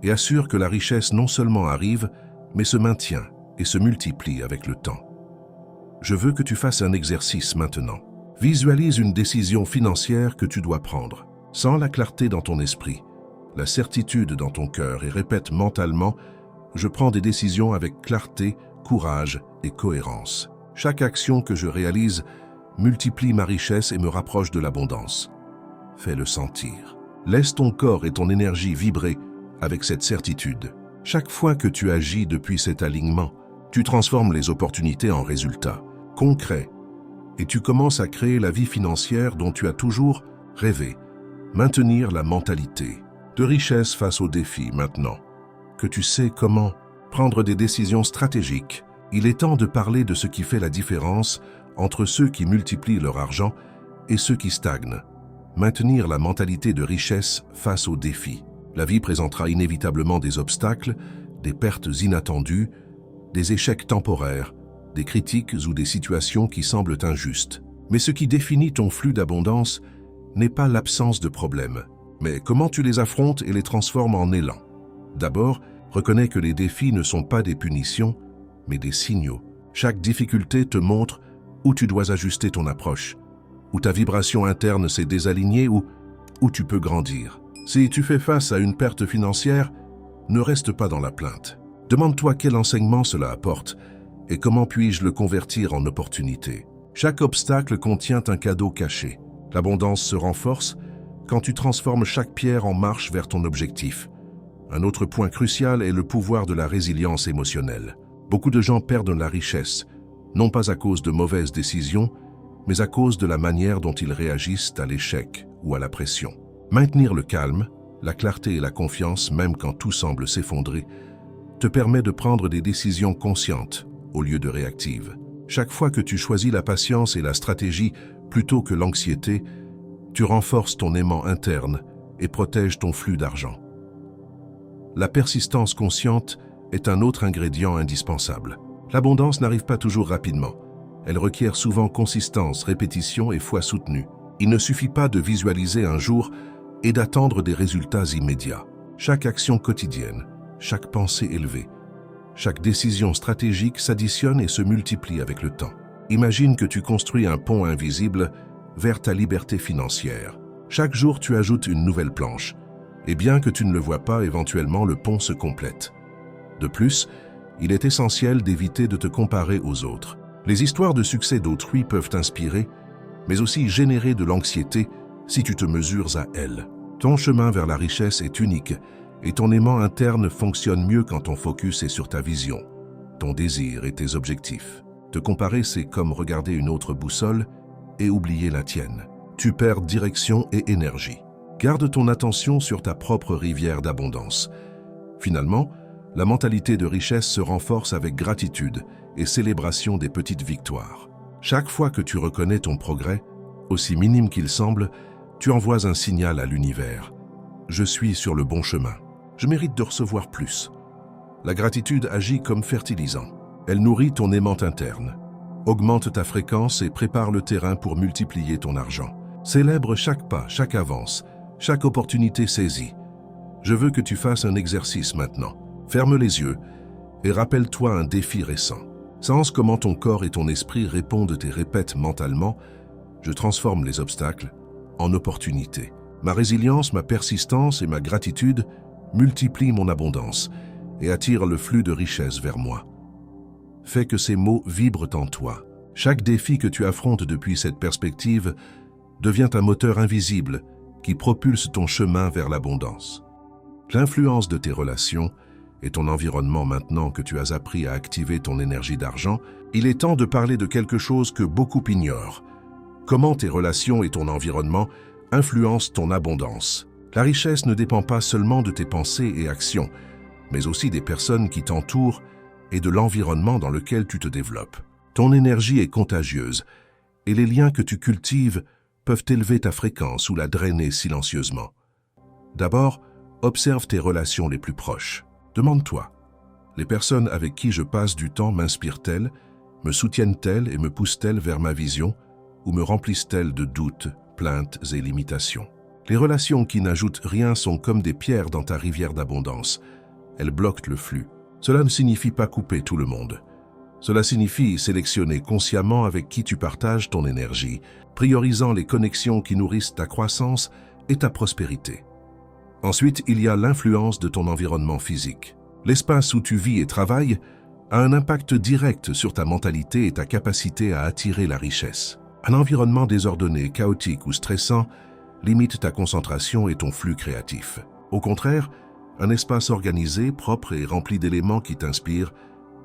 et assure que la richesse non seulement arrive, mais se maintient et se multiplie avec le temps. Je veux que tu fasses un exercice maintenant. Visualise une décision financière que tu dois prendre. Sens la clarté dans ton esprit, la certitude dans ton cœur et répète mentalement « Je prends des décisions avec clarté, courage et cohérence. Chaque action que je réalise multiplie ma richesse et me rapproche de l'abondance. » Fais-le sentir. Laisse ton corps et ton énergie vibrer avec cette certitude. Chaque fois que tu agis depuis cet alignement, tu transformes les opportunités en résultats concrets et tu commences à créer la vie financière dont tu as toujours rêvé. Maintenir la mentalité de richesse face aux défis maintenant. Que tu sais comment prendre des décisions stratégiques, il est temps de parler de ce qui fait la différence entre ceux qui multiplient leur argent et ceux qui stagnent. Maintenir la mentalité de richesse face aux défis. La vie présentera inévitablement des obstacles, des pertes inattendues, des échecs temporaires, des critiques ou des situations qui semblent injustes. Mais ce qui définit ton flux d'abondance n'est pas l'absence de problèmes, mais comment tu les affrontes et les transformes en élan. D'abord, reconnais que les défis ne sont pas des punitions, mais des signaux. Chaque difficulté te montre où tu dois ajuster ton approche, où ta vibration interne s'est désalignée ou où tu peux grandir. Si tu fais face à une perte financière, ne reste pas dans la plainte. Demande-toi quel enseignement cela apporte et comment puis-je le convertir en opportunité. Chaque obstacle contient un cadeau caché. L'abondance se renforce quand tu transformes chaque pierre en marche vers ton objectif. Un autre point crucial est le pouvoir de la résilience émotionnelle. Beaucoup de gens perdent la richesse, non pas à cause de mauvaises décisions, mais à cause de la manière dont ils réagissent à l'échec ou à la pression. Maintenir le calme, la clarté et la confiance, même quand tout semble s'effondrer, te permet de prendre des décisions conscientes au lieu de réactives. Chaque fois que tu choisis la patience et la stratégie plutôt que l'anxiété, tu renforces ton aimant interne et protèges ton flux d'argent. La persistance consciente est un autre ingrédient indispensable. L'abondance n'arrive pas toujours rapidement. Elle requiert souvent consistance, répétition et foi soutenue. Il ne suffit pas de visualiser un jour et d'attendre des résultats immédiats. Chaque action quotidienne, chaque pensée élevée, chaque décision stratégique s'additionne et se multiplie avec le temps. Imagine que tu construis un pont invisible vers ta liberté financière. Chaque jour, tu ajoutes une nouvelle planche. Et bien que tu ne le vois pas, éventuellement, le pont se complète. De plus, il est essentiel d'éviter de te comparer aux autres. Les histoires de succès d'autrui peuvent t'inspirer, mais aussi générer de l'anxiété si tu te mesures à elles. Ton chemin vers la richesse est unique et ton aimant interne fonctionne mieux quand ton focus est sur ta vision, ton désir et tes objectifs. Te comparer, c'est comme regarder une autre boussole et oublier la tienne. Tu perds direction et énergie. Garde ton attention sur ta propre rivière d'abondance. Finalement, la mentalité de richesse se renforce avec gratitude et célébration des petites victoires. Chaque fois que tu reconnais ton progrès, aussi minime qu'il semble, tu envoies un signal à l'univers. Je suis sur le bon chemin. Je mérite de recevoir plus. La gratitude agit comme fertilisant. Elle nourrit ton aimant interne, augmente ta fréquence et prépare le terrain pour multiplier ton argent. Célèbre chaque pas, chaque avance, chaque opportunité saisie. Je veux que tu fasses un exercice maintenant. Ferme les yeux et rappelle-toi un défi récent. Sens comment ton corps et ton esprit répondent et répètent mentalement « Je transforme les obstacles en opportunités. Ma résilience, ma persistance et ma gratitude multiplient mon abondance et attirent le flux de richesse vers moi. » Fais que ces mots vibrent en toi. Chaque défi que tu affrontes depuis cette perspective devient un moteur invisible qui propulse ton chemin vers l'abondance. L'influence de tes relations et ton environnement. Maintenant que tu as appris à activer ton énergie d'argent, il est temps de parler de quelque chose que beaucoup ignorent. Comment tes relations et ton environnement influencent ton abondance. La richesse ne dépend pas seulement de tes pensées et actions, mais aussi des personnes qui t'entourent et de l'environnement dans lequel tu te développes. Ton énergie est contagieuse et les liens que tu cultives peuvent élever ta fréquence ou la drainer silencieusement. D'abord, observe tes relations les plus proches. Demande-toi, les personnes avec qui je passe du temps m'inspirent-elles, me soutiennent-elles et me poussent-elles vers ma vision ou me remplissent-elles de doutes, plaintes et limitations? Les relations qui n'ajoutent rien sont comme des pierres dans ta rivière d'abondance. Elles bloquent le flux. Cela ne signifie pas couper tout le monde. Cela signifie sélectionner consciemment avec qui tu partages ton énergie, priorisant les connexions qui nourrissent ta croissance et ta prospérité. Ensuite, il y a l'influence de ton environnement physique. L'espace où tu vis et travailles a un impact direct sur ta mentalité et ta capacité à attirer la richesse. Un environnement désordonné, chaotique ou stressant limite ta concentration et ton flux créatif. Au contraire, un espace organisé, propre et rempli d'éléments qui t'inspirent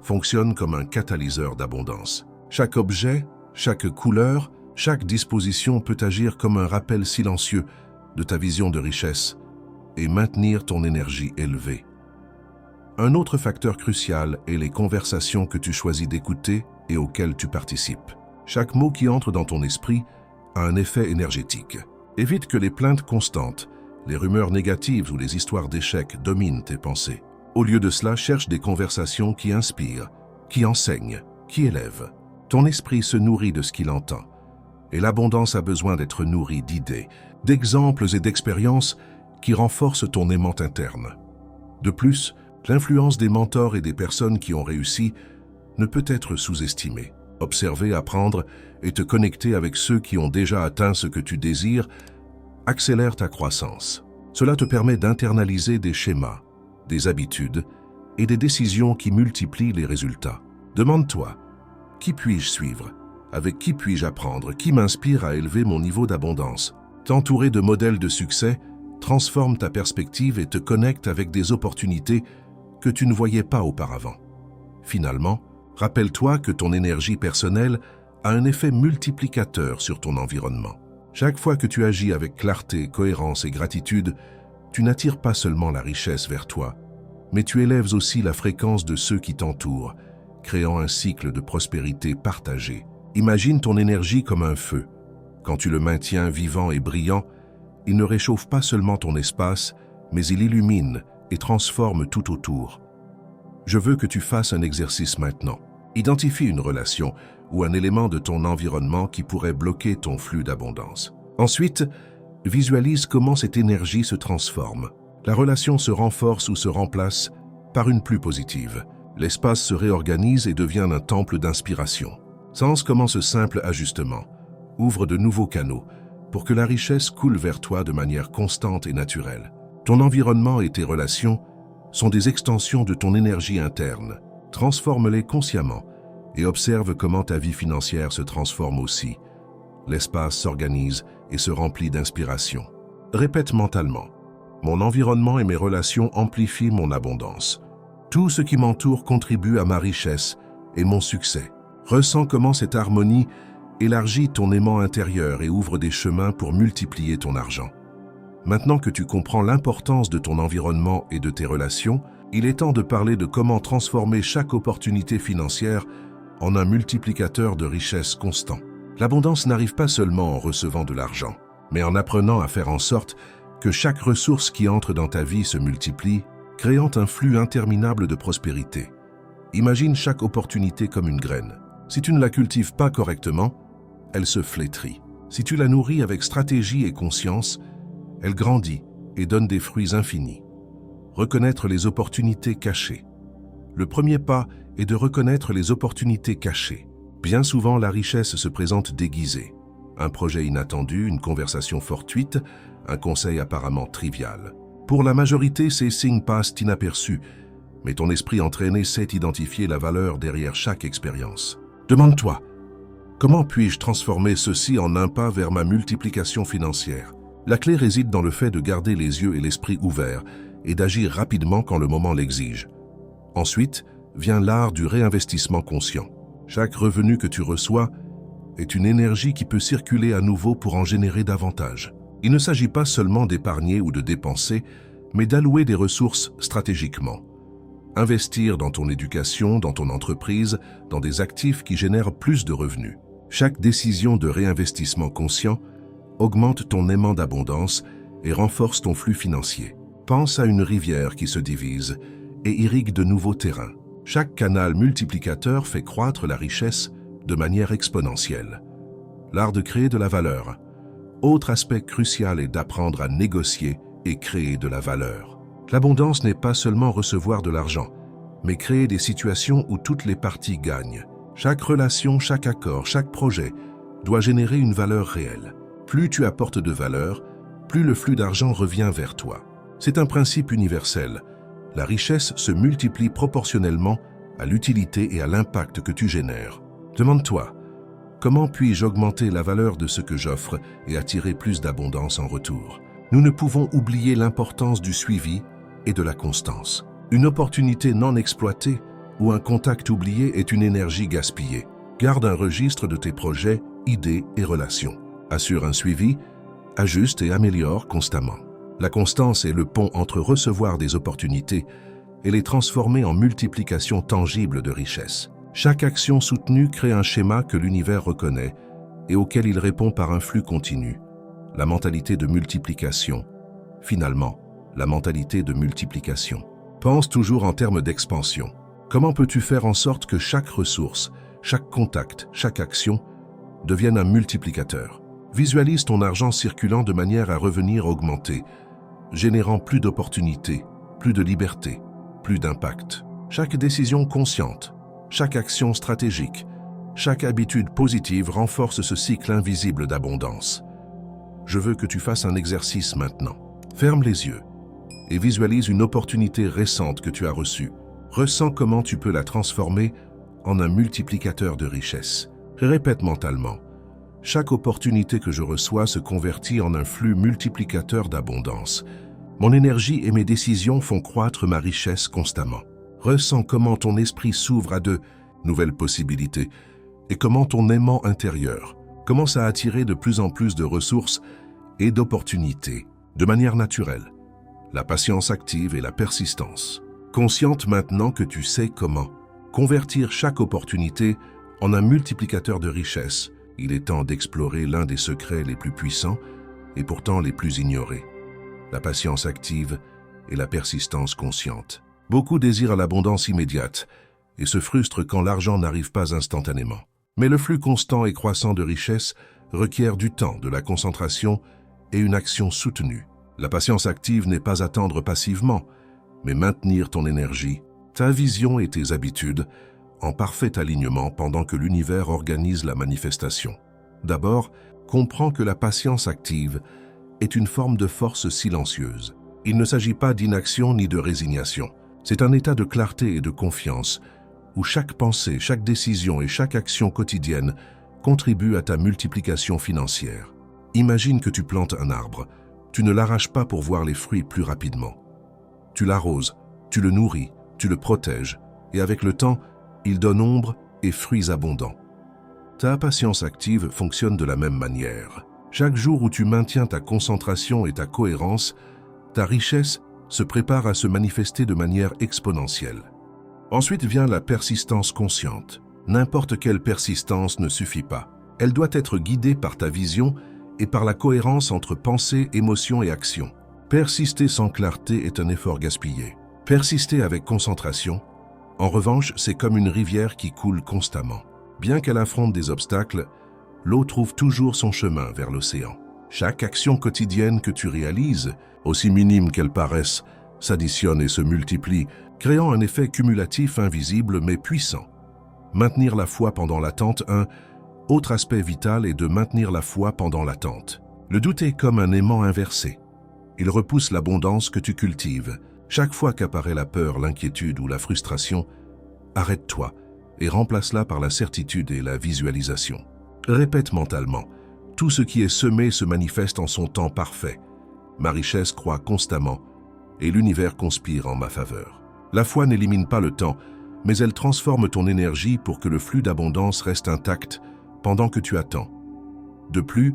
fonctionne comme un catalyseur d'abondance. Chaque objet, chaque couleur, chaque disposition peut agir comme un rappel silencieux de ta vision de richesse et maintenir ton énergie élevée. Un autre facteur crucial est les conversations que tu choisis d'écouter et auxquelles tu participes. Chaque mot qui entre dans ton esprit a un effet énergétique. Évite que les plaintes constantes, les rumeurs négatives ou les histoires d'échecs dominent tes pensées. Au lieu de cela, cherche des conversations qui inspirent, qui enseignent, qui élèvent. Ton esprit se nourrit de ce qu'il entend. Et l'abondance a besoin d'être nourrie d'idées, d'exemples et d'expériences qui renforcent ton aimant interne. De plus, l'influence des mentors et des personnes qui ont réussi ne peut être sous-estimé. Observer, apprendre et te connecter avec ceux qui ont déjà atteint ce que tu désires accélère ta croissance. Cela te permet d'internaliser des schémas, des habitudes et des décisions qui multiplient les résultats. Demande-toi, qui puis-je suivre? Avec qui puis-je apprendre? Qui m'inspire à élever mon niveau d'abondance? T'entourer de modèles de succès transforme ta perspective et te connecte avec des opportunités que tu ne voyais pas auparavant. Finalement, rappelle-toi que ton énergie personnelle a un effet multiplicateur sur ton environnement. Chaque fois que tu agis avec clarté, cohérence et gratitude, tu n'attires pas seulement la richesse vers toi, mais tu élèves aussi la fréquence de ceux qui t'entourent, créant un cycle de prospérité partagée. Imagine ton énergie comme un feu. Quand tu le maintiens vivant et brillant, il ne réchauffe pas seulement ton espace, mais il illumine et transforme tout autour. Je veux que tu fasses un exercice maintenant. Identifie une relation ou un élément de ton environnement qui pourrait bloquer ton flux d'abondance. Ensuite, visualise comment cette énergie se transforme. La relation se renforce ou se remplace par une plus positive. L'espace se réorganise et devient un temple d'inspiration. Sens comment ce simple ajustement ouvre de nouveaux canaux pour que la richesse coule vers toi de manière constante et naturelle. Ton environnement et tes relations sont des extensions de ton énergie interne. Transforme-les consciemment et observe comment ta vie financière se transforme aussi. L'espace s'organise et se remplit d'inspiration. Répète mentalement. Mon environnement et mes relations amplifient mon abondance. Tout ce qui m'entoure contribue à ma richesse et mon succès. Ressens comment cette harmonie élargit ton aimant intérieur et ouvre des chemins pour multiplier ton argent. Maintenant que tu comprends l'importance de ton environnement et de tes relations, il est temps de parler de comment transformer chaque opportunité financière en un multiplicateur de richesse constant. L'abondance n'arrive pas seulement en recevant de l'argent, mais en apprenant à faire en sorte que chaque ressource qui entre dans ta vie se multiplie, créant un flux interminable de prospérité. Imagine chaque opportunité comme une graine. Si tu ne la cultives pas correctement, elle se flétrit. Si tu la nourris avec stratégie et conscience, elle grandit et donne des fruits infinis. Reconnaître les opportunités cachées. Le premier pas est de reconnaître les opportunités cachées. Bien souvent, la richesse se présente déguisée. Un projet inattendu, une conversation fortuite, un conseil apparemment trivial. Pour la majorité, ces signes passent inaperçus, mais ton esprit entraîné sait identifier la valeur derrière chaque expérience. Demande-toi, comment puis-je transformer ceci en un pas vers ma multiplication financière? La clé réside dans le fait de garder les yeux et l'esprit ouverts et d'agir rapidement quand le moment l'exige. Ensuite, vient l'art du réinvestissement conscient. Chaque revenu que tu reçois est une énergie qui peut circuler à nouveau pour en générer davantage. Il ne s'agit pas seulement d'épargner ou de dépenser, mais d'allouer des ressources stratégiquement. Investir dans ton éducation, dans ton entreprise, dans des actifs qui génèrent plus de revenus. Chaque décision de réinvestissement conscient augmente ton aimant d'abondance et renforce ton flux financier. Pense à une rivière qui se divise et irrigue de nouveaux terrains. Chaque canal multiplicateur fait croître la richesse de manière exponentielle. L'art de créer de la valeur. Autre aspect crucial est d'apprendre à négocier et créer de la valeur. L'abondance n'est pas seulement recevoir de l'argent, mais créer des situations où toutes les parties gagnent. Chaque relation, chaque accord, chaque projet doit générer une valeur réelle. Plus tu apportes de valeur, plus le flux d'argent revient vers toi. C'est un principe universel. La richesse se multiplie proportionnellement à l'utilité et à l'impact que tu génères. Demande-toi, comment puis-je augmenter la valeur de ce que j'offre et attirer plus d'abondance en retour? Nous ne pouvons oublier l'importance du suivi et de la constance. Une opportunité non exploitée ou un contact oublié est une énergie gaspillée. Garde un registre de tes projets, idées et relations. Assure un suivi, ajuste et améliore constamment. La constance est le pont entre recevoir des opportunités et les transformer en multiplication tangible de richesse. Chaque action soutenue crée un schéma que l'univers reconnaît et auquel il répond par un flux continu. La mentalité de multiplication. Finalement, la mentalité de multiplication. Pense toujours en termes d'expansion. Comment peux-tu faire en sorte que chaque ressource, chaque contact, chaque action devienne un multiplicateur? Visualise ton argent circulant de manière à revenir augmenter, générant plus d'opportunités, plus de liberté, plus d'impact. Chaque décision consciente, chaque action stratégique, chaque habitude positive renforce ce cycle invisible d'abondance. Je veux que tu fasses un exercice maintenant. Ferme les yeux et visualise une opportunité récente que tu as reçue. Ressens comment tu peux la transformer en un multiplicateur de richesse. Répète mentalement. Chaque opportunité que je reçois se convertit en un flux multiplicateur d'abondance. Mon énergie et mes décisions font croître ma richesse constamment. Ressens comment ton esprit s'ouvre à de nouvelles possibilités et comment ton aimant intérieur commence à attirer de plus en plus de ressources et d'opportunités de manière naturelle. La patience active et la persistance. Consciente maintenant que tu sais comment convertir chaque opportunité en un multiplicateur de richesse, il est temps d'explorer l'un des secrets les plus puissants et pourtant les plus ignorés. La patience active et la persistance consciente. Beaucoup désirent l'abondance immédiate et se frustrent quand l'argent n'arrive pas instantanément. Mais le flux constant et croissant de richesse requiert du temps, de la concentration et une action soutenue. La patience active n'est pas attendre passivement, mais maintenir ton énergie, ta vision et tes habitudes en parfait alignement pendant que l'univers organise la manifestation. D'abord, comprends que la patience active est une forme de force silencieuse. Il ne s'agit pas d'inaction ni de résignation. C'est un état de clarté et de confiance où chaque pensée, chaque décision et chaque action quotidienne contribuent à ta multiplication financière. Imagine que tu plantes un arbre. Tu ne l'arraches pas pour voir les fruits plus rapidement. Tu l'arroses, tu le nourris, tu le protèges, et avec le temps, il donne ombre et fruits abondants. Ta patience active fonctionne de la même manière. Chaque jour où tu maintiens ta concentration et ta cohérence, ta richesse se prépare à se manifester de manière exponentielle. Ensuite vient la persistance consciente. N'importe quelle persistance ne suffit pas. Elle doit être guidée par ta vision et par la cohérence entre pensée, émotion et action. Persister sans clarté est un effort gaspillé. Persister avec concentration, en revanche, c'est comme une rivière qui coule constamment. Bien qu'elle affronte des obstacles, l'eau trouve toujours son chemin vers l'océan. Chaque action quotidienne que tu réalises, aussi minime qu'elle paraisse, s'additionne et se multiplie, créant un effet cumulatif invisible mais puissant. Maintenir la foi pendant l'attente. Un autre aspect vital est de maintenir la foi pendant l'attente. Le doute est comme un aimant inversé. Il repousse l'abondance que tu cultives. Chaque fois qu'apparaît la peur, l'inquiétude ou la frustration, arrête-toi et remplace-la par la certitude et la visualisation. Répète mentalement. Tout ce qui est semé se manifeste en son temps parfait. Ma richesse croît constamment et l'univers conspire en ma faveur. La foi n'élimine pas le temps, mais elle transforme ton énergie pour que le flux d'abondance reste intact pendant que tu attends. De plus,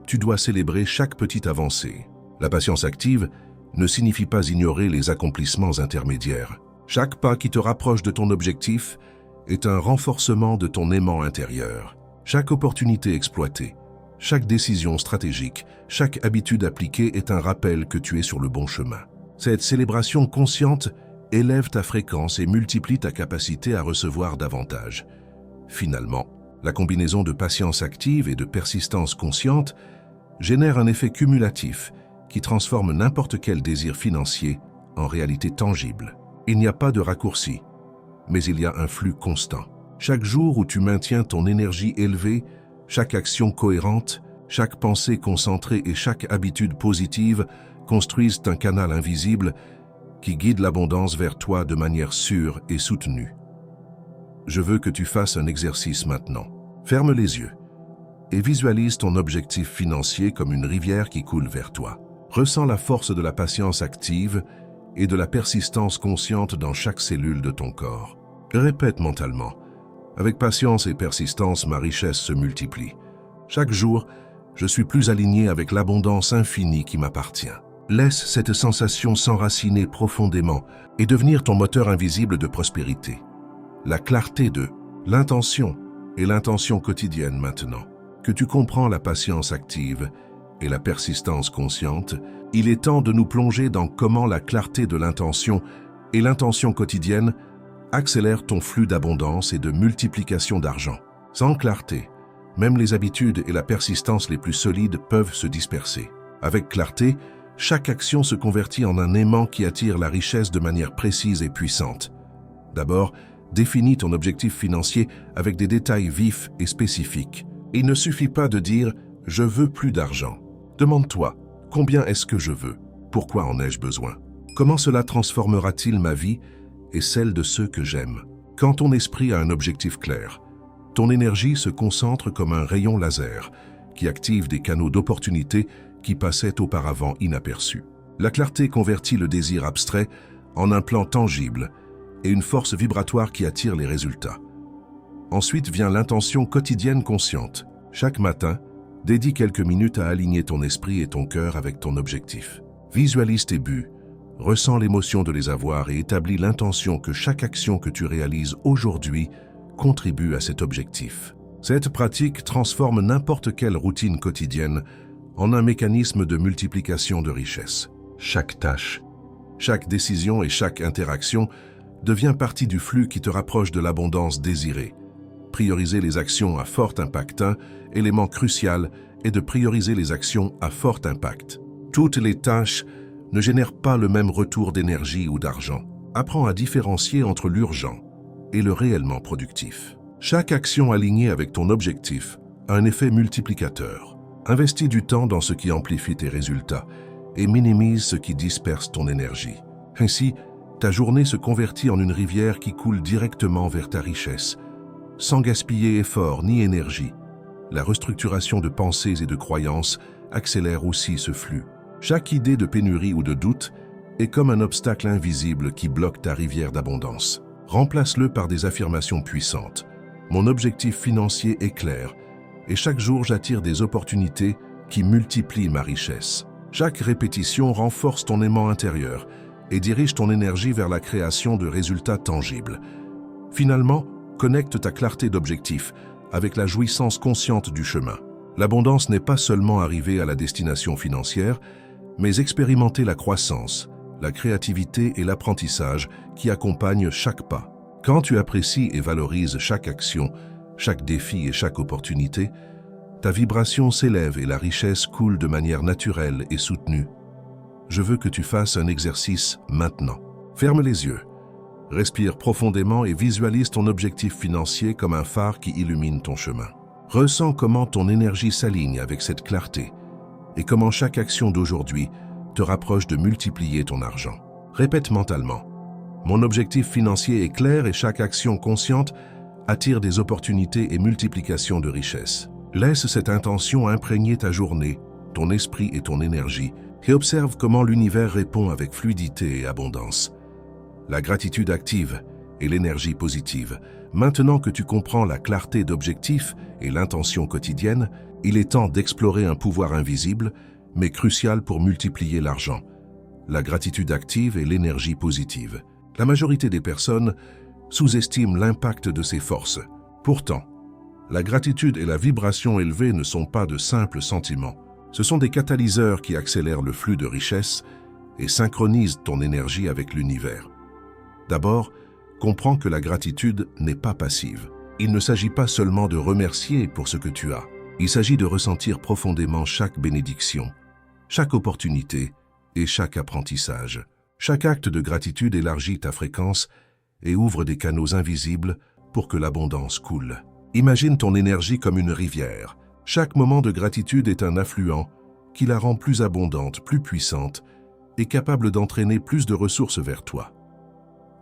tu dois célébrer chaque petite avancée. La patience active ne signifie pas ignorer les accomplissements intermédiaires. Chaque pas qui te rapproche de ton objectif est un renforcement de ton aimant intérieur. Chaque opportunité exploitée, chaque décision stratégique, chaque habitude appliquée est un rappel que tu es sur le bon chemin. Cette célébration consciente élève ta fréquence et multiplie ta capacité à recevoir davantage. Finalement, la combinaison de patience active et de persistance consciente génère un effet cumulatif qui transforme n'importe quel désir financier en réalité tangible. Il n'y a pas de raccourci, mais il y a un flux constant. Chaque jour où tu maintiens ton énergie élevée, chaque action cohérente, chaque pensée concentrée et chaque habitude positive construisent un canal invisible qui guide l'abondance vers toi de manière sûre et soutenue. Je veux que tu fasses un exercice maintenant. Ferme les yeux et visualise ton objectif financier comme une rivière qui coule vers toi. Ressens la force de la patience active et de la persistance consciente dans chaque cellule de ton corps. Répète mentalement. Avec patience et persistance, ma richesse se multiplie. Chaque jour, je suis plus aligné avec l'abondance infinie qui m'appartient. Laisse cette sensation s'enraciner profondément et devenir ton moteur invisible de prospérité. La clarté de l'intention et l'intention quotidienne maintenant. Que tu comprends la patience active et la persistance consciente, il est temps de nous plonger dans comment la clarté de l'intention et l'intention quotidienne accélèrent ton flux d'abondance et de multiplication d'argent. Sans clarté, même les habitudes et la persistance les plus solides peuvent se disperser. Avec clarté, chaque action se convertit en un aimant qui attire la richesse de manière précise et puissante. D'abord, Définis ton objectif financier avec des détails vifs et spécifiques. Il ne suffit pas de dire « je veux plus d'argent ». Demande-toi « combien est-ce que je veux ? Pourquoi en ai-je besoin ? Comment cela transformera-t-il ma vie et celle de ceux que j'aime ?» Quand ton esprit a un objectif clair, ton énergie se concentre comme un rayon laser qui active des canaux d'opportunités qui passaient auparavant inaperçus. La clarté convertit le désir abstrait en un plan tangible et une force vibratoire qui attire les résultats. Ensuite vient l'intention quotidienne consciente. Chaque matin, dédie quelques minutes à aligner ton esprit et ton cœur avec ton objectif. Visualise tes buts, ressens l'émotion de les avoir et établis l'intention que chaque action que tu réalises aujourd'hui contribue à cet objectif. Cette pratique transforme n'importe quelle routine quotidienne en un mécanisme de multiplication de richesse. Chaque tâche, chaque décision et chaque interaction devient partie du flux qui te rapproche de l'abondance désirée. Prioriser les actions à fort impact. Un élément crucial est de prioriser les actions à fort impact. Toutes les tâches ne génèrent pas le même retour d'énergie ou d'argent. Apprends à différencier entre l'urgent et le réellement productif. Chaque action alignée avec ton objectif a un effet multiplicateur. Investis du temps dans ce qui amplifie tes résultats et minimise ce qui disperse ton énergie. Ainsi, ta journée se convertit en une rivière qui coule directement vers ta richesse, sans gaspiller effort ni énergie. La restructuration de pensées et de croyances accélère aussi ce flux. Chaque idée de pénurie ou de doute est comme un obstacle invisible qui bloque ta rivière d'abondance. Remplace-le par des affirmations puissantes. Mon objectif financier est clair et chaque jour j'attire des opportunités qui multiplient ma richesse. Chaque répétition renforce ton aimant intérieur et dirige ton énergie vers la création de résultats tangibles. Finalement, connecte ta clarté d'objectif avec la jouissance consciente du chemin. L'abondance n'est pas seulement arriver à la destination financière, mais expérimenter la croissance, la créativité et l'apprentissage qui accompagnent chaque pas. Quand tu apprécies et valorises chaque action, chaque défi et chaque opportunité, ta vibration s'élève et la richesse coule de manière naturelle et soutenue. Je veux que tu fasses un exercice maintenant. Ferme les yeux, respire profondément et visualise ton objectif financier comme un phare qui illumine ton chemin. Ressens comment ton énergie s'aligne avec cette clarté et comment chaque action d'aujourd'hui te rapproche de multiplier ton argent. Répète mentalement. Mon objectif financier est clair et chaque action consciente attire des opportunités et multiplication de richesses. Laisse cette intention imprégner ta journée, ton esprit et ton énergie et observe comment l'univers répond avec fluidité et abondance. La gratitude active et l'énergie positive. Maintenant que tu comprends la clarté d'objectif et l'intention quotidienne, il est temps d'explorer un pouvoir invisible, mais crucial pour multiplier l'argent. La gratitude active et l'énergie positive. La majorité des personnes sous-estiment l'impact de ces forces. Pourtant, la gratitude et la vibration élevée ne sont pas de simples sentiments. Ce sont des catalyseurs qui accélèrent le flux de richesse et synchronisent ton énergie avec l'univers. D'abord, comprends que la gratitude n'est pas passive. Il ne s'agit pas seulement de remercier pour ce que tu as. Il s'agit de ressentir profondément chaque bénédiction, chaque opportunité et chaque apprentissage. Chaque acte de gratitude élargit ta fréquence et ouvre des canaux invisibles pour que l'abondance coule. Imagine ton énergie comme une rivière. Chaque moment de gratitude est un affluent qui la rend plus abondante, plus puissante et capable d'entraîner plus de ressources vers toi.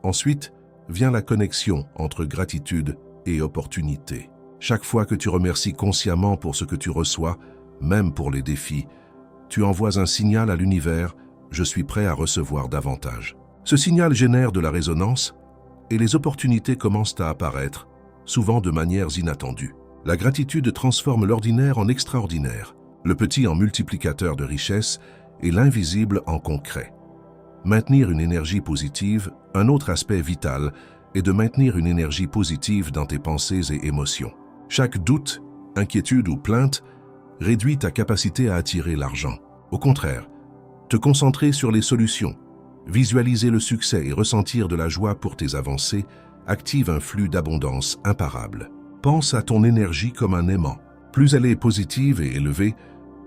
Ensuite, vient la connexion entre gratitude et opportunité. Chaque fois que tu remercies consciemment pour ce que tu reçois, même pour les défis, tu envoies un signal à l'univers « Je suis prêt à recevoir davantage ». Ce signal génère de la résonance et les opportunités commencent à apparaître, souvent de manières inattendues. La gratitude transforme l'ordinaire en extraordinaire, le petit en multiplicateur de richesse et l'invisible en concret. Maintenir une énergie positive, un autre aspect vital, est de maintenir une énergie positive dans tes pensées et émotions. Chaque doute, inquiétude ou plainte réduit ta capacité à attirer l'argent. Au contraire, te concentrer sur les solutions, visualiser le succès et ressentir de la joie pour tes avancées active un flux d'abondance imparable. Pense à ton énergie comme un aimant. Plus elle est positive et élevée,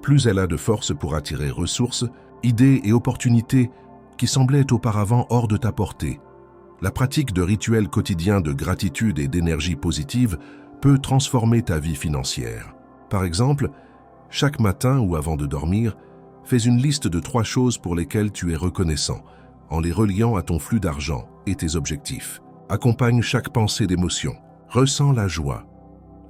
plus elle a de force pour attirer ressources, idées et opportunités qui semblaient auparavant hors de ta portée. La pratique de rituels quotidiens de gratitude et d'énergie positive peut transformer ta vie financière. Par exemple, chaque matin ou avant de dormir, fais une liste de 3 choses pour lesquelles tu es reconnaissant, en les reliant à ton flux d'argent et tes objectifs. Accompagne chaque pensée d'émotion. Ressens la joie,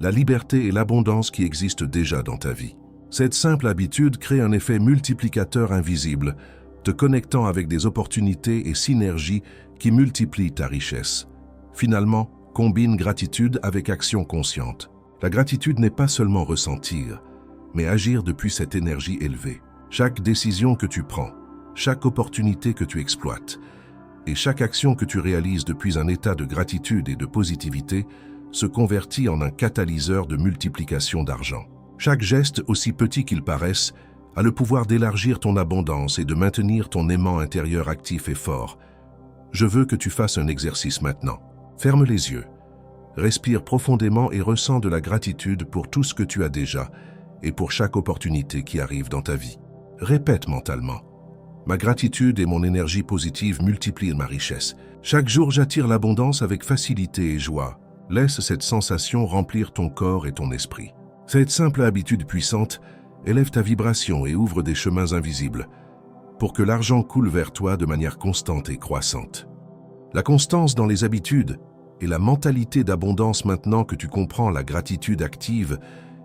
la liberté et l'abondance qui existent déjà dans ta vie. Cette simple habitude crée un effet multiplicateur invisible, te connectant avec des opportunités et synergies qui multiplient ta richesse. Finalement, combine gratitude avec action consciente. La gratitude n'est pas seulement ressentir, mais agir depuis cette énergie élevée. Chaque décision que tu prends, chaque opportunité que tu exploites, et chaque action que tu réalises depuis un état de gratitude et de positivité se convertit en un catalyseur de multiplication d'argent. Chaque geste, aussi petit qu'il paraisse, a le pouvoir d'élargir ton abondance et de maintenir ton aimant intérieur actif et fort. Je veux que tu fasses un exercice maintenant. Ferme les yeux, respire profondément et ressens de la gratitude pour tout ce que tu as déjà et pour chaque opportunité qui arrive dans ta vie. Répète mentalement. Ma gratitude et mon énergie positive multiplient ma richesse. Chaque jour, j'attire l'abondance avec facilité et joie. Laisse cette sensation remplir ton corps et ton esprit. Cette simple habitude puissante élève ta vibration et ouvre des chemins invisibles pour que l'argent coule vers toi de manière constante et croissante. La constance dans les habitudes et la mentalité d'abondance. Maintenant que tu comprends la gratitude active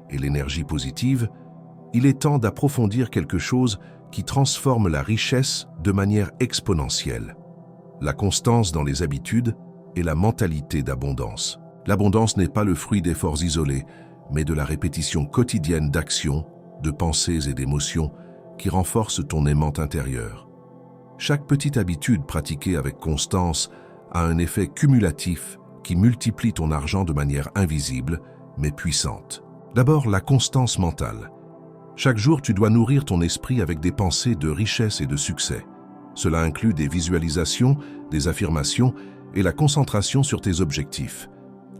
et l'énergie positive, il est temps d'approfondir quelque chose qui transforme la richesse de manière exponentielle. La constance dans les habitudes et la mentalité d'abondance. L'abondance n'est pas le fruit d'efforts isolés, mais de la répétition quotidienne d'actions, de pensées et d'émotions qui renforcent ton aimant intérieur. Chaque petite habitude pratiquée avec constance a un effet cumulatif qui multiplie ton argent de manière invisible, mais puissante. D'abord, la constance mentale. Chaque jour, tu dois nourrir ton esprit avec des pensées de richesse et de succès. Cela inclut des visualisations, des affirmations et la concentration sur tes objectifs.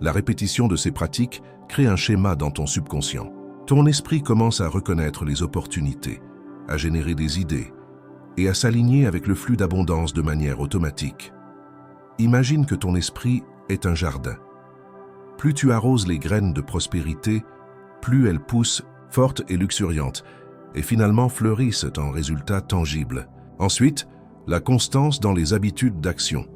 La répétition de ces pratiques crée un schéma dans ton subconscient. Ton esprit commence à reconnaître les opportunités, à générer des idées et à s'aligner avec le flux d'abondance de manière automatique. Imagine que ton esprit est un jardin. Plus tu arroses les graines de prospérité, plus elles poussent fortes et luxuriantes, et finalement fleurissent en résultats tangibles. Ensuite, la constance dans les habitudes d'action.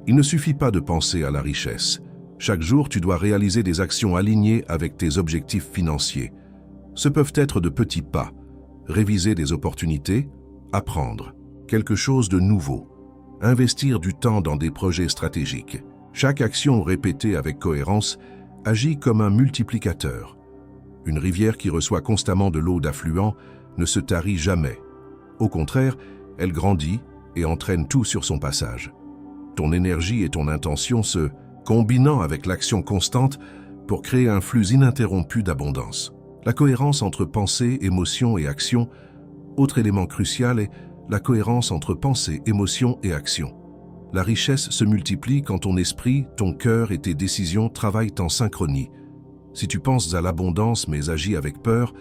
Il ne suffit pas de penser à la richesse. Chaque jour, tu dois réaliser des actions alignées avec tes objectifs financiers. Ce peuvent être de petits pas, réviser des opportunités, apprendre quelque chose de nouveau, investir du temps dans des projets stratégiques. Chaque action répétée avec cohérence agit comme un multiplicateur. Une rivière qui reçoit constamment de l'eau d'affluent ne se tarit jamais. Au contraire, elle grandit et entraîne tout sur son passage. Ton énergie et ton intention se combinant avec l'action constante pour créer un flux ininterrompu d'abondance. La cohérence entre pensée, émotion et action. Autre élément crucial est la cohérence entre pensée, émotion et action. La richesse se multiplie quand ton esprit, ton cœur et tes décisions travaillent en synchronie. Si tu penses à l'abondance mais agis avec peur,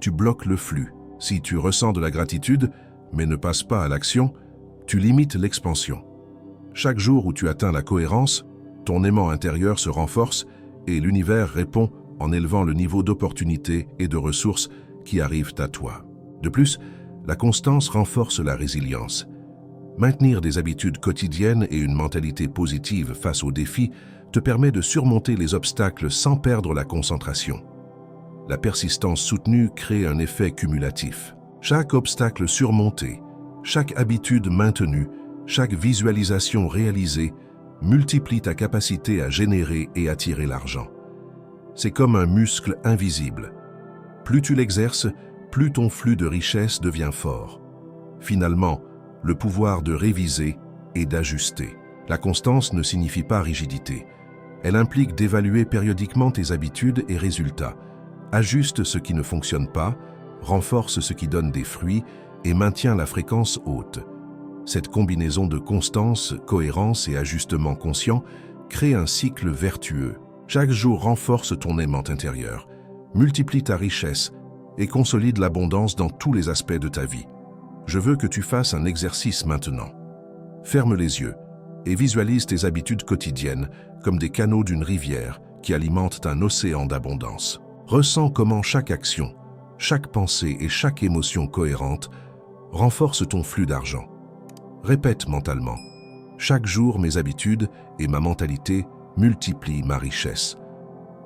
tu bloques le flux. Si tu ressens de la gratitude mais ne passes pas à l'action, tu limites l'expansion. Chaque jour où tu atteins la cohérence, ton aimant intérieur se renforce et l'univers répond en élevant le niveau d'opportunités et de ressources qui arrivent à toi. De plus, la constance renforce la résilience. Maintenir des habitudes quotidiennes et une mentalité positive face aux défis te permet de surmonter les obstacles sans perdre la concentration. La persistance soutenue crée un effet cumulatif. Chaque obstacle surmonté, chaque habitude maintenue, chaque visualisation réalisée multiplie ta capacité à générer et attirer l'argent. C'est comme un muscle invisible. Plus tu l'exerces, plus ton flux de richesse devient fort. Finalement, le pouvoir de réviser et d'ajuster. La constance ne signifie pas rigidité. Elle implique d'évaluer périodiquement tes habitudes et résultats. Ajuste ce qui ne fonctionne pas, renforce ce qui donne des fruits et maintient la fréquence haute. Cette combinaison de constance, cohérence et ajustement conscient crée un cycle vertueux. Chaque jour renforce ton aimant intérieur, multiplie ta richesse et consolide l'abondance dans tous les aspects de ta vie. Je veux que tu fasses un exercice maintenant. Ferme les yeux, et visualise tes habitudes quotidiennes comme des canaux d'une rivière qui alimentent un océan d'abondance. Ressens comment chaque action, chaque pensée et chaque émotion cohérente renforce ton flux d'argent. Répète mentalement. Chaque jour, mes habitudes et ma mentalité multiplient ma richesse.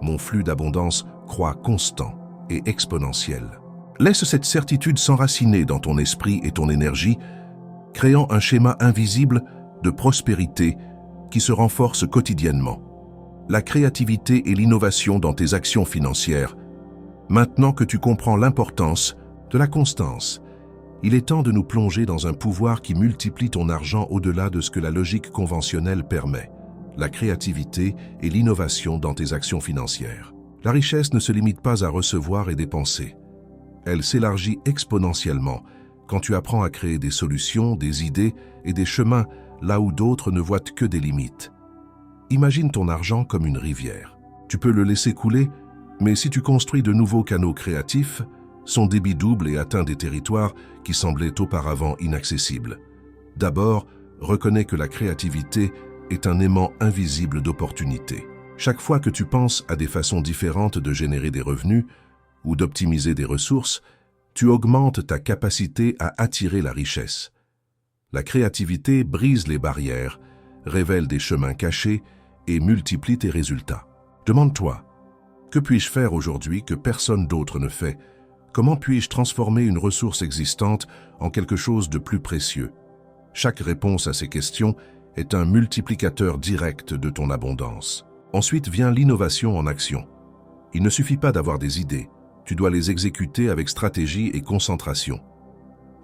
Mon flux d'abondance croît constant et exponentiel. Laisse cette certitude s'enraciner dans ton esprit et ton énergie, créant un schéma invisible de prospérité qui se renforce quotidiennement. La créativité et l'innovation dans tes actions financières. Maintenant que tu comprends l'importance de la constance, il est temps de nous plonger dans un pouvoir qui multiplie ton argent au-delà de ce que la logique conventionnelle permet. La créativité et l'innovation dans tes actions financières. La richesse ne se limite pas à recevoir et dépenser. Elle s'élargit exponentiellement quand tu apprends à créer des solutions, des idées et des chemins là où d'autres ne voient que des limites. Imagine ton argent comme une rivière. Tu peux le laisser couler, mais si tu construis de nouveaux canaux créatifs, son débit double et atteint des territoires qui semblaient auparavant inaccessibles. D'abord, reconnais que la créativité est un aimant invisible d'opportunités. Chaque fois que tu penses à des façons différentes de générer des revenus ou d'optimiser des ressources, tu augmentes ta capacité à attirer la richesse. La créativité brise les barrières, révèle des chemins cachés et multiplie tes résultats. Demande-toi, que puis-je faire aujourd'hui que personne d'autre ne fait? Comment puis-je transformer une ressource existante en quelque chose de plus précieux? Chaque réponse à ces questions est un multiplicateur direct de ton abondance. Ensuite vient l'innovation en action. Il ne suffit pas d'avoir des idées, tu dois les exécuter avec stratégie et concentration.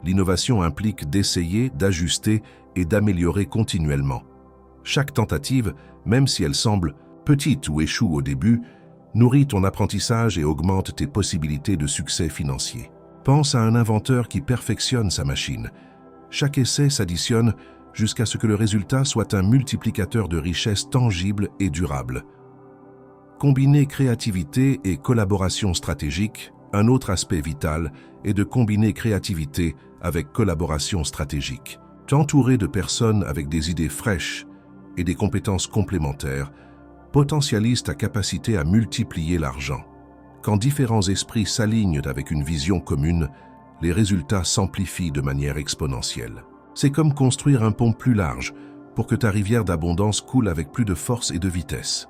L'innovation implique d'essayer, d'ajuster et d'améliorer continuellement. Chaque tentative, même si elle semble petite ou échoue au début, nourrit ton apprentissage et augmente tes possibilités de succès financier. Pense à un inventeur qui perfectionne sa machine. Chaque essai s'additionne jusqu'à ce que le résultat soit un multiplicateur de richesse tangible et durable. Combiner créativité et collaboration stratégique, un autre aspect vital est de combiner créativité avec collaboration stratégique. T'entourer de personnes avec des idées fraîches et des compétences complémentaires potentialise ta capacité à multiplier l'argent. Quand différents esprits s'alignent avec une vision commune, les résultats s'amplifient de manière exponentielle. C'est comme construire un pont plus large pour que ta rivière d'abondance coule avec plus de force et de vitesse.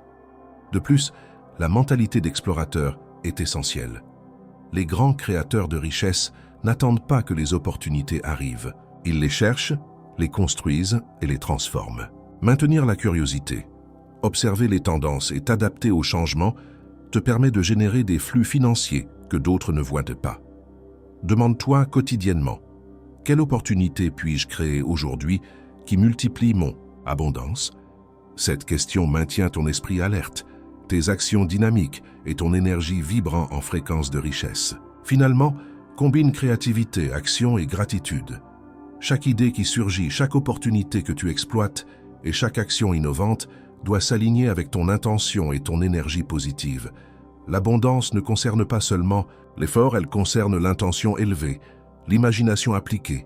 De plus, la mentalité d'explorateur est essentielle. Les grands créateurs de richesses n'attendent pas que les opportunités arrivent. Ils les cherchent, les construisent et les transforment. Maintenir la curiosité, observer les tendances et t'adapter aux changements te permet de générer des flux financiers que d'autres ne voient pas. Demande-toi quotidiennement, quelle opportunité puis-je créer aujourd'hui qui multiplie mon abondance? Cette question maintient ton esprit alerte, tes actions dynamiques et ton énergie vibrant en fréquence de richesse. Finalement, combine créativité, action et gratitude. Chaque idée qui surgit, chaque opportunité que tu exploites et chaque action innovante doit s'aligner avec ton intention et ton énergie positive. L'abondance ne concerne pas seulement l'effort, elle concerne l'intention élevée, l'imagination appliquée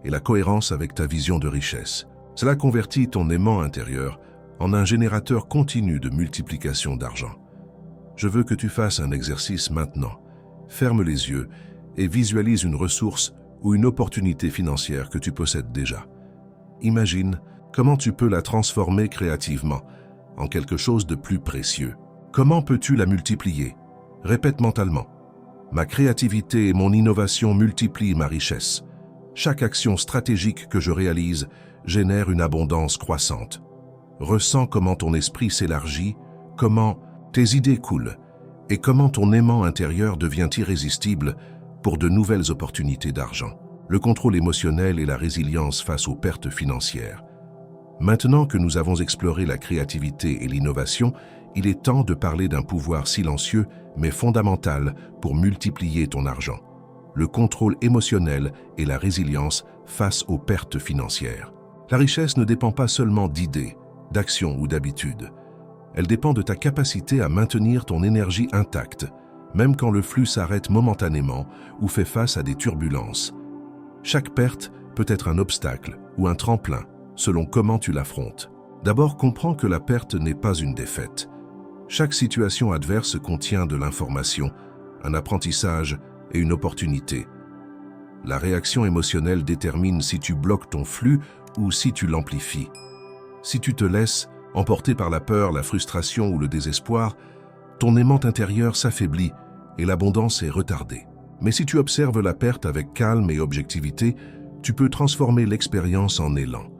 et la cohérence avec ta vision de richesse. Cela convertit ton aimant intérieur en un générateur continu de multiplication d'argent. Je veux que tu fasses un exercice maintenant. Ferme les yeux et visualise une ressource ou une opportunité financière que tu possèdes déjà. Imagine comment tu peux la transformer créativement en quelque chose de plus précieux. Comment peux-tu la multiplier? Répète mentalement. Ma créativité et mon innovation multiplient ma richesse. Chaque action stratégique que je réalise génère une abondance croissante. Ressens comment ton esprit s'élargit, comment tes idées coulent et comment ton aimant intérieur devient irrésistible pour de nouvelles opportunités d'argent. Le contrôle émotionnel et la résilience face aux pertes financières. Maintenant que nous avons exploré la créativité et l'innovation, il est temps de parler d'un pouvoir silencieux mais fondamental pour multiplier ton argent. Le contrôle émotionnel et la résilience face aux pertes financières. La richesse ne dépend pas seulement d'idées, d'actions ou d'habitudes. Elle dépend de ta capacité à maintenir ton énergie intacte, même quand le flux s'arrête momentanément ou fait face à des turbulences. Chaque perte peut être un obstacle ou un tremplin, selon comment tu l'affrontes. D'abord, comprends que la perte n'est pas une défaite. Chaque situation adverse contient de l'information, un apprentissage et une opportunité. La réaction émotionnelle détermine si tu bloques ton flux ou si tu l'amplifies. Si tu te laisses emporter par la peur, la frustration ou le désespoir, ton aimant intérieur s'affaiblit et l'abondance est retardée. Mais si tu observes la perte avec calme et objectivité, tu peux transformer l'expérience en élan.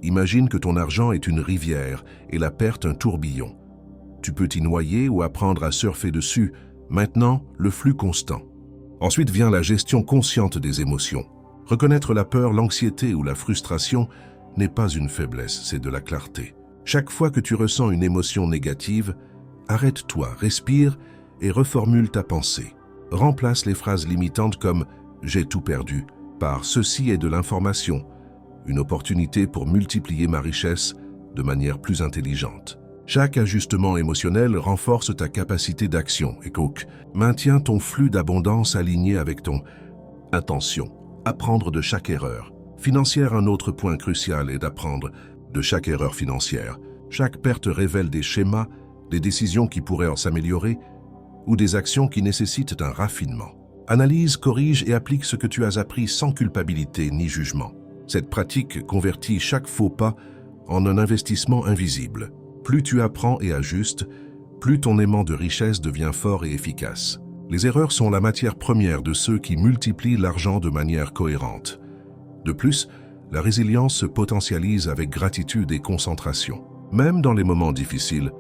Imagine que ton argent est une rivière et la perte un tourbillon. Tu peux t'y noyer ou apprendre à surfer dessus, maintenant le flux constant. Ensuite vient la gestion consciente des émotions. Reconnaître la peur, l'anxiété ou la frustration n'est pas une faiblesse, c'est de la clarté. Chaque fois que tu ressens une émotion négative, arrête-toi, respire et reformule ta pensée. Remplace les phrases limitantes comme « j'ai tout perdu » par « ceci est de l'information », une opportunité pour multiplier ma richesse de manière plus intelligente. Chaque ajustement émotionnel renforce ta capacité d'action et maintient ton flux d'abondance aligné avec ton intention. Apprendre de chaque erreur financière. Un autre point crucial est d'apprendre de chaque erreur financière. Chaque perte révèle des schémas, des décisions qui pourraient en s'améliorer ou des actions qui nécessitent un raffinement. Analyse, corrige et applique ce que tu as appris sans culpabilité ni jugement. Cette pratique convertit chaque faux pas en un investissement invisible. Plus tu apprends et ajustes, plus ton aimant de richesse devient fort et efficace. Les erreurs sont la matière première de ceux qui multiplient l'argent de manière cohérente. De plus, la résilience se potentialise avec gratitude et concentration. Même dans les moments difficiles,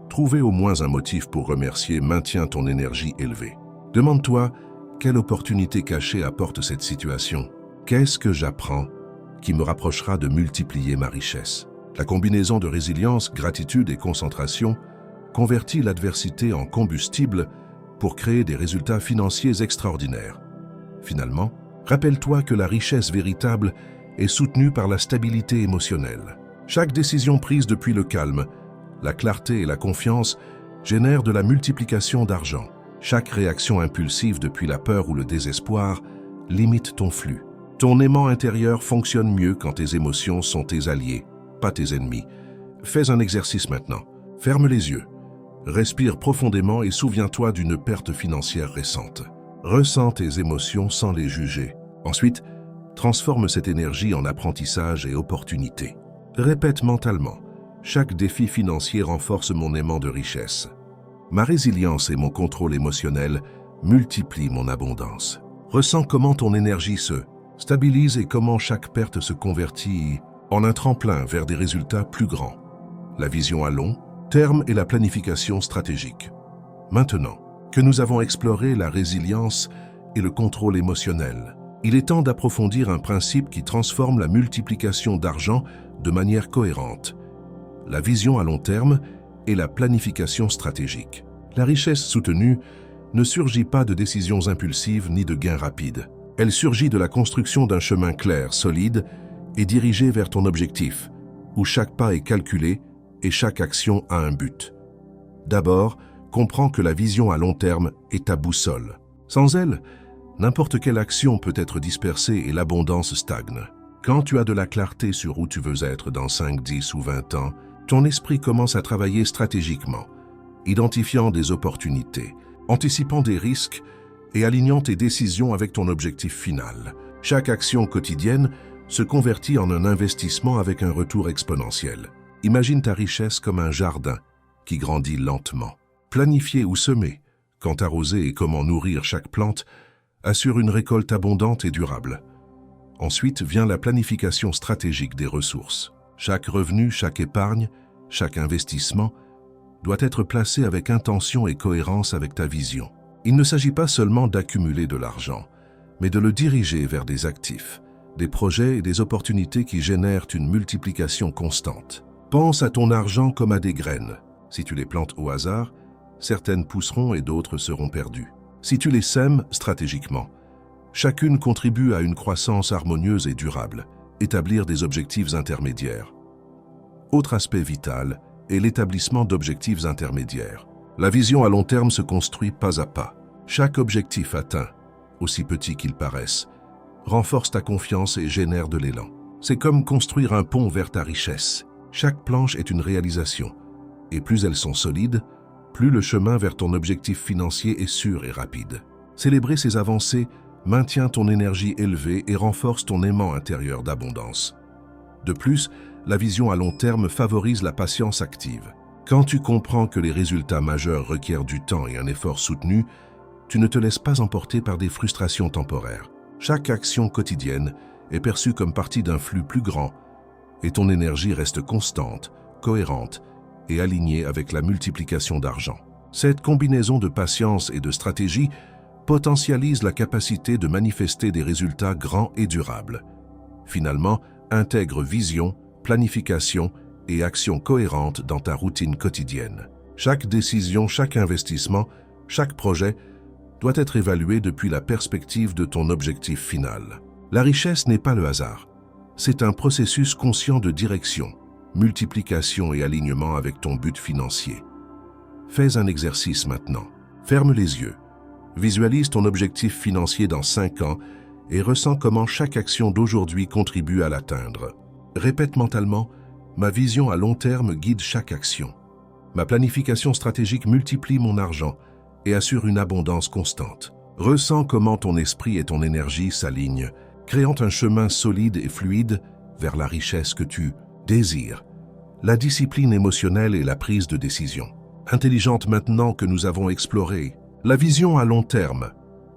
trouver au moins un motif pour remercier maintient ton énergie élevée. Demande-toi, quelle opportunité cachée apporte cette situation? Qu'est-ce que j'apprends qui me rapprochera de multiplier ma richesse? La combinaison de résilience, gratitude et concentration convertit l'adversité en combustible pour créer des résultats financiers extraordinaires. Finalement, rappelle-toi que la richesse véritable est soutenue par la stabilité émotionnelle. Chaque décision prise depuis le calme, la clarté et la confiance génère de la multiplication d'argent. Chaque réaction impulsive depuis la peur ou le désespoir limite ton flux. Ton aimant intérieur fonctionne mieux quand tes émotions sont tes alliés, pas tes ennemis. Fais un exercice maintenant. Ferme les yeux. Respire profondément et souviens-toi d'une perte financière récente. Ressens tes émotions sans les juger. Ensuite, transforme cette énergie en apprentissage et opportunité. Répète mentalement. Chaque défi financier renforce mon aimant de richesse. Ma résilience et mon contrôle émotionnel multiplient mon abondance. Ressens comment ton énergie se stabilise et comment chaque perte se convertit en un tremplin vers des résultats plus grands. La vision à long terme et la planification stratégique. Maintenant que nous avons exploré la résilience et le contrôle émotionnel, il est temps d'approfondir un principe qui transforme la multiplication d'argent de manière cohérente. La vision à long terme et la planification stratégique. La richesse soutenue ne surgit pas de décisions impulsives ni de gains rapides. Elle surgit de la construction d'un chemin clair, solide et dirigé vers ton objectif, où chaque pas est calculé et chaque action a un but. D'abord, comprends que la vision à long terme est ta boussole. Sans elle, n'importe quelle action peut être dispersée et l'abondance stagne. Quand tu as de la clarté sur où tu veux être dans 5, 10 ou 20 ans, ton esprit commence à travailler stratégiquement, identifiant des opportunités, anticipant des risques et alignant tes décisions avec ton objectif final. Chaque action quotidienne se convertit en un investissement avec un retour exponentiel. Imagine ta richesse comme un jardin qui grandit lentement. Planifier ou semer, quand arroser et comment nourrir chaque plante, assure une récolte abondante et durable. Ensuite vient la planification stratégique des ressources. Chaque revenu, chaque épargne, chaque investissement doit être placé avec intention et cohérence avec ta vision. Il ne s'agit pas seulement d'accumuler de l'argent, mais de le diriger vers des actifs, des projets et des opportunités qui génèrent une multiplication constante. Pense à ton argent comme à des graines. Si tu les plantes au hasard, certaines pousseront et d'autres seront perdues. Si tu les sèmes stratégiquement, chacune contribue à une croissance harmonieuse et durable. Établir des objectifs intermédiaires. Autre aspect vital est l'établissement d'objectifs intermédiaires. La vision à long terme se construit pas à pas. Chaque objectif atteint, aussi petit qu'il paraisse, renforce ta confiance et génère de l'élan. C'est comme construire un pont vers ta richesse. Chaque planche est une réalisation, et plus elles sont solides, plus le chemin vers ton objectif financier est sûr et rapide. Célébrer ces avancées maintient ton énergie élevée et renforce ton aimant intérieur d'abondance. De plus, la vision à long terme favorise la patience active. Quand tu comprends que les résultats majeurs requièrent du temps et un effort soutenu, tu ne te laisses pas emporter par des frustrations temporaires. Chaque action quotidienne est perçue comme partie d'un flux plus grand et ton énergie reste constante, cohérente et alignée avec la multiplication d'argent. Cette combinaison de patience et de stratégie potentialise la capacité de manifester des résultats grands et durables. Finalement, intègre vision, planification et action cohérente dans ta routine quotidienne. Chaque décision, chaque investissement, chaque projet doit être évalué depuis la perspective de ton objectif final. La richesse n'est pas le hasard. C'est un processus conscient de direction, multiplication et alignement avec ton but financier. Fais un exercice maintenant. Ferme les yeux. Visualise ton objectif financier dans 5 ans et ressens comment chaque action d'aujourd'hui contribue à l'atteindre. Répète mentalement, ma vision à long terme guide chaque action. Ma planification stratégique multiplie mon argent et assure une abondance constante. Ressens comment ton esprit et ton énergie s'alignent, créant un chemin solide et fluide vers la richesse que tu désires. La discipline émotionnelle et la prise de décision. Intelligente maintenant que nous avons exploré la vision à long terme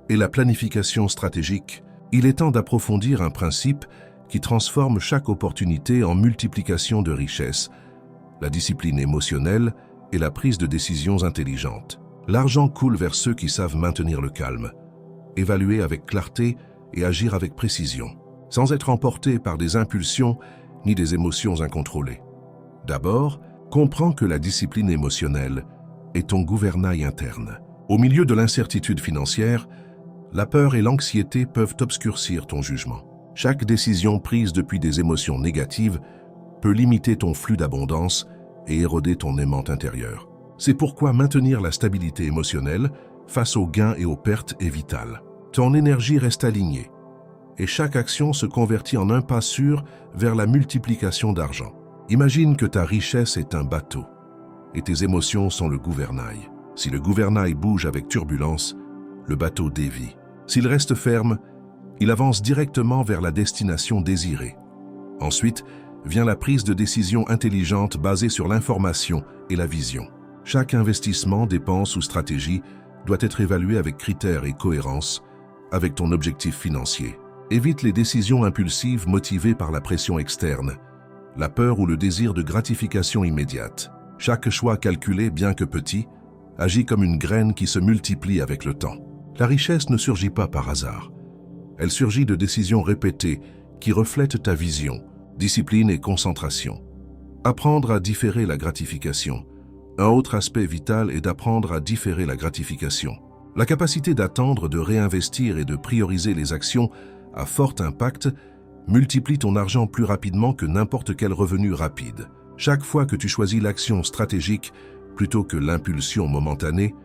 et la planification stratégique, il est temps d'approfondir un principe qui transforme chaque opportunité en multiplication de richesses, la discipline émotionnelle et la prise de décisions intelligentes. L'argent coule vers ceux qui savent maintenir le calme, évaluer avec clarté et agir avec précision, sans être emporté par des impulsions ni des émotions incontrôlées. D'abord, comprends que la discipline émotionnelle est ton gouvernail interne. Au milieu de l'incertitude financière, la peur et l'anxiété peuvent obscurcir ton jugement. Chaque décision prise depuis des émotions négatives peut limiter ton flux d'abondance et éroder ton aimant intérieur. C'est pourquoi maintenir la stabilité émotionnelle face aux gains et aux pertes est vital. Ton énergie reste alignée et chaque action se convertit en un pas sûr vers la multiplication d'argent. Imagine que ta richesse est un bateau et tes émotions sont le gouvernail. Si le gouvernail bouge avec turbulence, le bateau dévie. S'il reste ferme, il avance directement vers la destination désirée. Ensuite, vient la prise de décision intelligente basée sur l'information et la vision. Chaque investissement, dépense ou stratégie doit être évalué avec critères et cohérence avec ton objectif financier. Évite les décisions impulsives motivées par la pression externe, la peur ou le désir de gratification immédiate. Chaque choix calculé, bien que petit, agit comme une graine qui se multiplie avec le temps. La richesse ne surgit pas par hasard. Elle surgit de décisions répétées qui reflètent ta vision, discipline et concentration. Apprendre à différer la gratification. Un autre aspect vital est d'apprendre à différer la gratification. La capacité d'attendre, de réinvestir et de prioriser les actions à fort impact multiplie ton argent plus rapidement que n'importe quel revenu rapide. Chaque fois que tu choisis l'action stratégique plutôt que l'impulsion momentanée,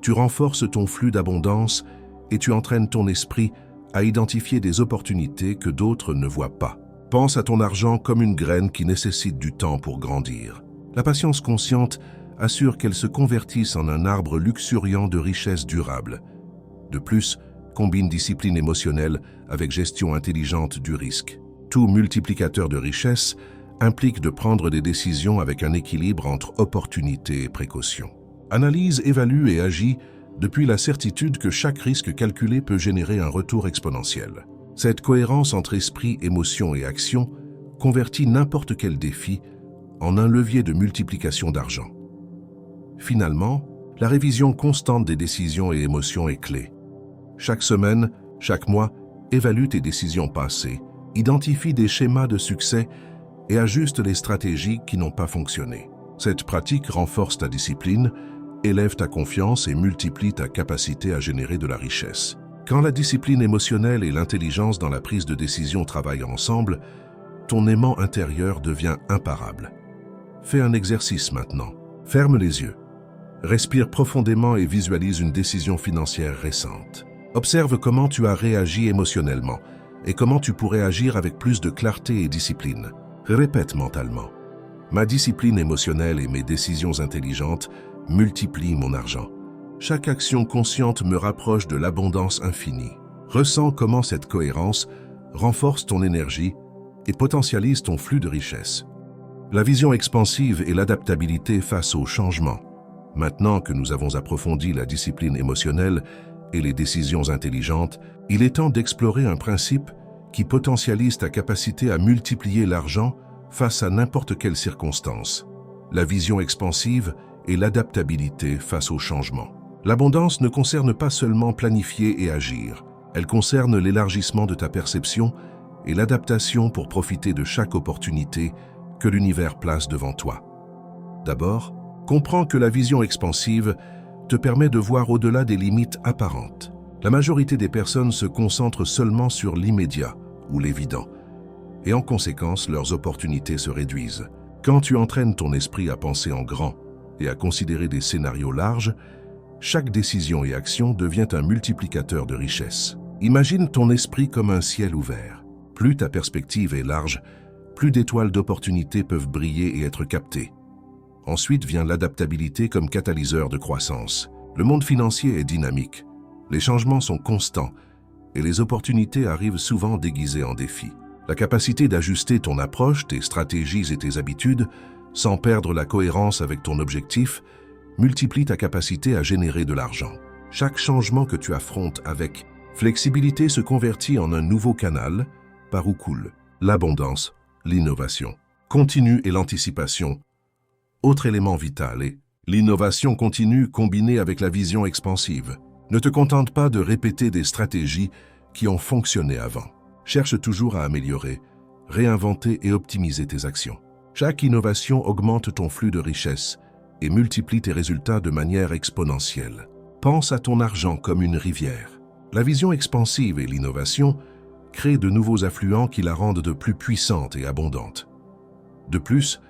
tu renforces ton flux d'abondance et tu entraînes ton esprit à identifier des opportunités que d'autres ne voient pas. Pense à ton argent comme une graine qui nécessite du temps pour grandir. La patience consciente assure qu'elle se convertisse en un arbre luxuriant de richesses durables. De plus, combine discipline émotionnelle avec gestion intelligente du risque. Tout multiplicateur de richesse implique de prendre des décisions avec un équilibre entre opportunité et précaution. Analyse, évalue et agit depuis la certitude que chaque risque calculé peut générer un retour exponentiel. Cette cohérence entre esprit, émotion et action convertit n'importe quel défi en un levier de multiplication d'argent. Finalement, la révision constante des décisions et émotions est clé. Chaque semaine, chaque mois, évalue tes décisions passées, identifie des schémas de succès et ajuste les stratégies qui n'ont pas fonctionné. Cette pratique renforce ta discipline, élève ta confiance et multiplie ta capacité à générer de la richesse. Quand la discipline émotionnelle et l'intelligence dans la prise de décision travaillent ensemble, ton aimant intérieur devient imparable. Fais un exercice maintenant. Ferme les yeux. Respire profondément et visualise une décision financière récente. Observe comment tu as réagi émotionnellement et comment tu pourrais agir avec plus de clarté et discipline. Répète mentalement. Ma discipline émotionnelle et mes décisions intelligentes multiplient mon argent. Chaque action consciente me rapproche de l'abondance infinie. Ressens comment cette cohérence renforce ton énergie et potentialise ton flux de richesse. La vision expansive et l'adaptabilité face au changement. Maintenant que nous avons approfondi la discipline émotionnelle et les décisions intelligentes, il est temps d'explorer un principe qui potentialise ta capacité à multiplier l'argent face à n'importe quelle circonstance. La vision expansive et l'adaptabilité face au changement. L'abondance ne concerne pas seulement planifier et agir. Elle concerne l'élargissement de ta perception et l'adaptation pour profiter de chaque opportunité que l'univers place devant toi. D'abord, comprends que la vision expansive te permet de voir au-delà des limites apparentes. La majorité des personnes se concentrent seulement sur l'immédiat ou l'évident, et en conséquence, leurs opportunités se réduisent. Quand tu entraînes ton esprit à penser en grand et à considérer des scénarios larges, chaque décision et action devient un multiplicateur de richesse. Imagine ton esprit comme un ciel ouvert. Plus ta perspective est large, plus d'étoiles d'opportunités peuvent briller et être captées. Ensuite vient l'adaptabilité comme catalyseur de croissance. Le monde financier est dynamique. Les changements sont constants et les opportunités arrivent souvent déguisées en défis. La capacité d'ajuster ton approche, tes stratégies et tes habitudes, sans perdre la cohérence avec ton objectif, multiplie ta capacité à générer de l'argent. Chaque changement que tu affrontes avec flexibilité se convertit en un nouveau canal par où coule l'abondance, l'innovation continue et l'anticipation. Autre élément vital est l'innovation continue combinée avec la vision expansive. Ne te contente pas de répéter des stratégies qui ont fonctionné avant. Cherche toujours à améliorer, réinventer et optimiser tes actions. Chaque innovation augmente ton flux de richesse et multiplie tes résultats de manière exponentielle. Pense à ton argent comme une rivière. La vision expansive et l'innovation créent de nouveaux affluents qui la rendent de plus puissante et abondante. De plus,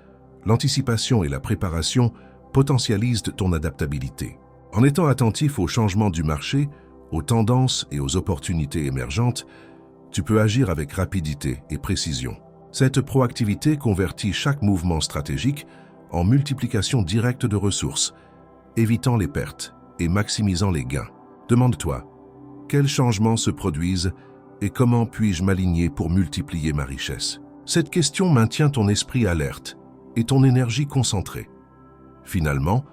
l'anticipation et la préparation potentialisent ton adaptabilité. En étant attentif aux changements du marché, aux tendances et aux opportunités émergentes, tu peux agir avec rapidité et précision. Cette proactivité convertit chaque mouvement stratégique en multiplication directe de ressources, évitant les pertes et maximisant les gains. Demande-toi, quels changements se produisent et comment puis-je m'aligner pour multiplier ma richesse? Cette question maintient ton esprit alerte et ton énergie concentrée. Finalement,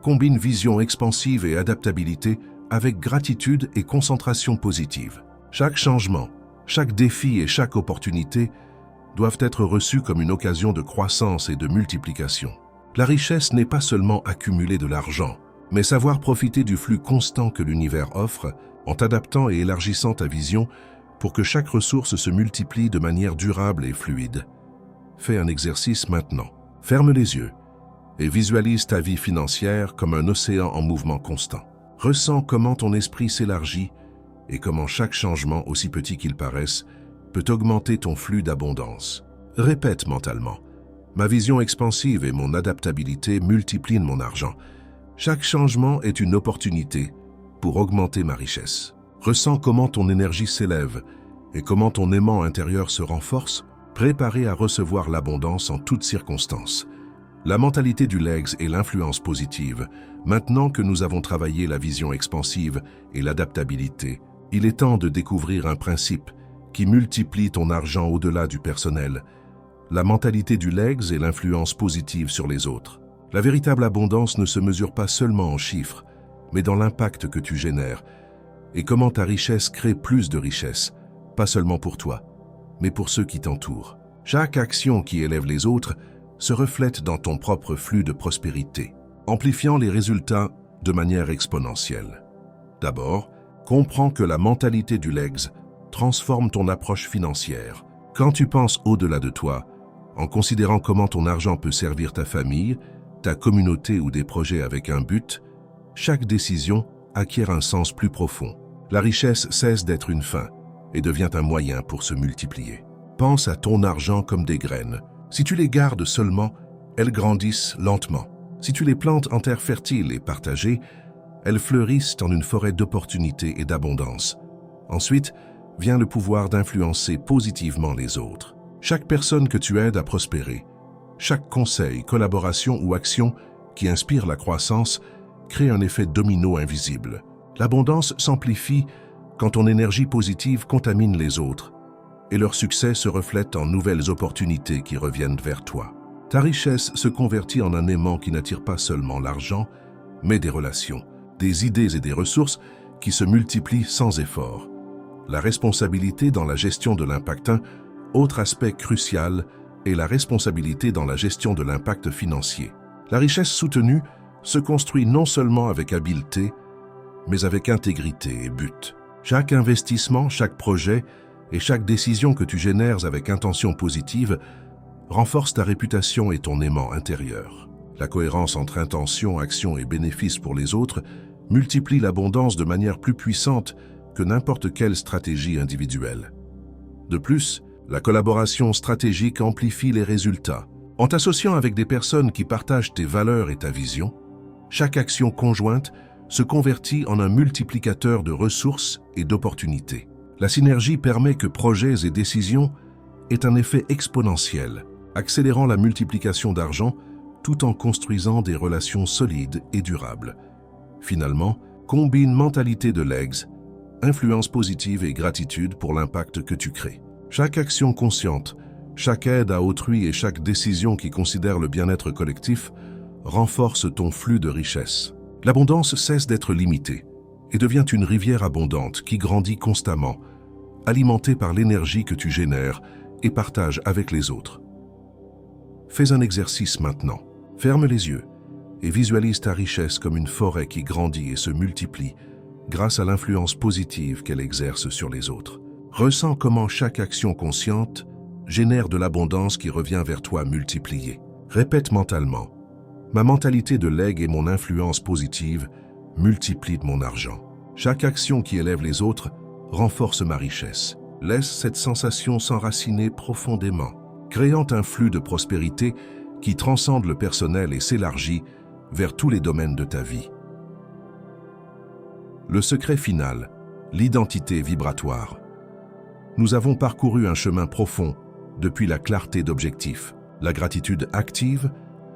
combine vision expansive et adaptabilité avec gratitude et concentration positive. Chaque changement, chaque défi et chaque opportunité doivent être reçus comme une occasion de croissance et de multiplication. La richesse n'est pas seulement accumuler de l'argent, mais savoir profiter du flux constant que l'univers offre en t'adaptant et élargissant ta vision pour que chaque ressource se multiplie de manière durable et fluide. Fais un exercice maintenant. Ferme les yeux et visualise ta vie financière comme un océan en mouvement constant. Ressens comment ton esprit s'élargit et comment chaque changement, aussi petit qu'il paraisse, peut augmenter ton flux d'abondance. Répète mentalement. Ma vision expansive et mon adaptabilité multiplient mon argent. Chaque changement est une opportunité pour augmenter ma richesse. Ressens comment ton énergie s'élève et comment ton aimant intérieur se renforce, préparé à recevoir l'abondance en toutes circonstances. La mentalité du legs et l'influence positive. Maintenant que nous avons travaillé la vision expansive et l'adaptabilité, il est temps de découvrir un principe qui multiplie ton argent au-delà du personnel. La mentalité du legs et l'influence positive sur les autres. La véritable abondance ne se mesure pas seulement en chiffres, mais dans l'impact que tu génères et comment ta richesse crée plus de richesse, pas seulement pour toi, mais pour ceux qui t'entourent. Chaque action qui élève les autres se reflète dans ton propre flux de prospérité, amplifiant les résultats de manière exponentielle. D'abord, comprends que la mentalité du legs transforme ton approche financière. Quand tu penses au-delà de toi, en considérant comment ton argent peut servir ta famille, ta communauté ou des projets avec un but, chaque décision acquiert un sens plus profond. La richesse cesse d'être une fin et devient un moyen pour se multiplier. Pense à ton argent comme des graines. Si tu les gardes seulement, elles grandissent lentement. Si tu les plantes en terre fertile et partagée, elles fleurissent en une forêt d'opportunités et d'abondance. Ensuite, vient le pouvoir d'influencer positivement les autres. Chaque personne que tu aides à prospérer, Chaque conseil, collaboration ou action qui inspire la croissance crée un effet domino invisible. L'abondance s'amplifie quand ton énergie positive contamine les autres et leur succès se reflète en nouvelles opportunités qui reviennent vers toi. Ta richesse se convertit en un aimant qui n'attire pas seulement l'argent, mais des relations, des idées et des ressources qui se multiplient sans effort. La responsabilité dans la gestion de l'impact. Un autre aspect crucial est la responsabilité dans la gestion de l'impact financier. La richesse soutenue se construit non seulement avec habileté, mais avec intégrité et but. Chaque investissement, chaque projet et chaque décision que tu génères avec intention positive renforce ta réputation et ton aimant intérieur. La cohérence entre intention, action et bénéfice pour les autres multiplie l'abondance de manière plus puissante que n'importe quelle stratégie individuelle. De plus, la collaboration stratégique amplifie les résultats. En t'associant avec des personnes qui partagent tes valeurs et ta vision, chaque action conjointe se convertit en un multiplicateur de ressources et d'opportunités. La synergie permet que projets et décisions aient un effet exponentiel, accélérant la multiplication d'argent tout en construisant des relations solides et durables. Finalement, combine mentalité de legs, influence positive et gratitude pour l'impact que tu crées. Chaque action consciente, chaque aide à autrui et chaque décision qui considère le bien-être collectif renforce ton flux de richesse. L'abondance cesse d'être limitée et devient une rivière abondante qui grandit constamment, alimentée par l'énergie que tu génères et partages avec les autres. Fais un exercice maintenant. Ferme les yeux et visualise ta richesse comme une forêt qui grandit et se multiplie grâce à l'influence positive qu'elle exerce sur les autres. Ressens comment chaque action consciente génère de l'abondance qui revient vers toi multipliée. Répète mentalement: ma mentalité de legs et mon influence positive multiplient mon argent. Chaque action qui élève les autres renforce ma richesse. Laisse cette sensation s'enraciner profondément, créant un flux de prospérité qui transcende le personnel et s'élargit vers tous les domaines de ta vie. Le secret final, l'identité vibratoire. Nous avons parcouru un chemin profond depuis la clarté d'objectif, la gratitude active,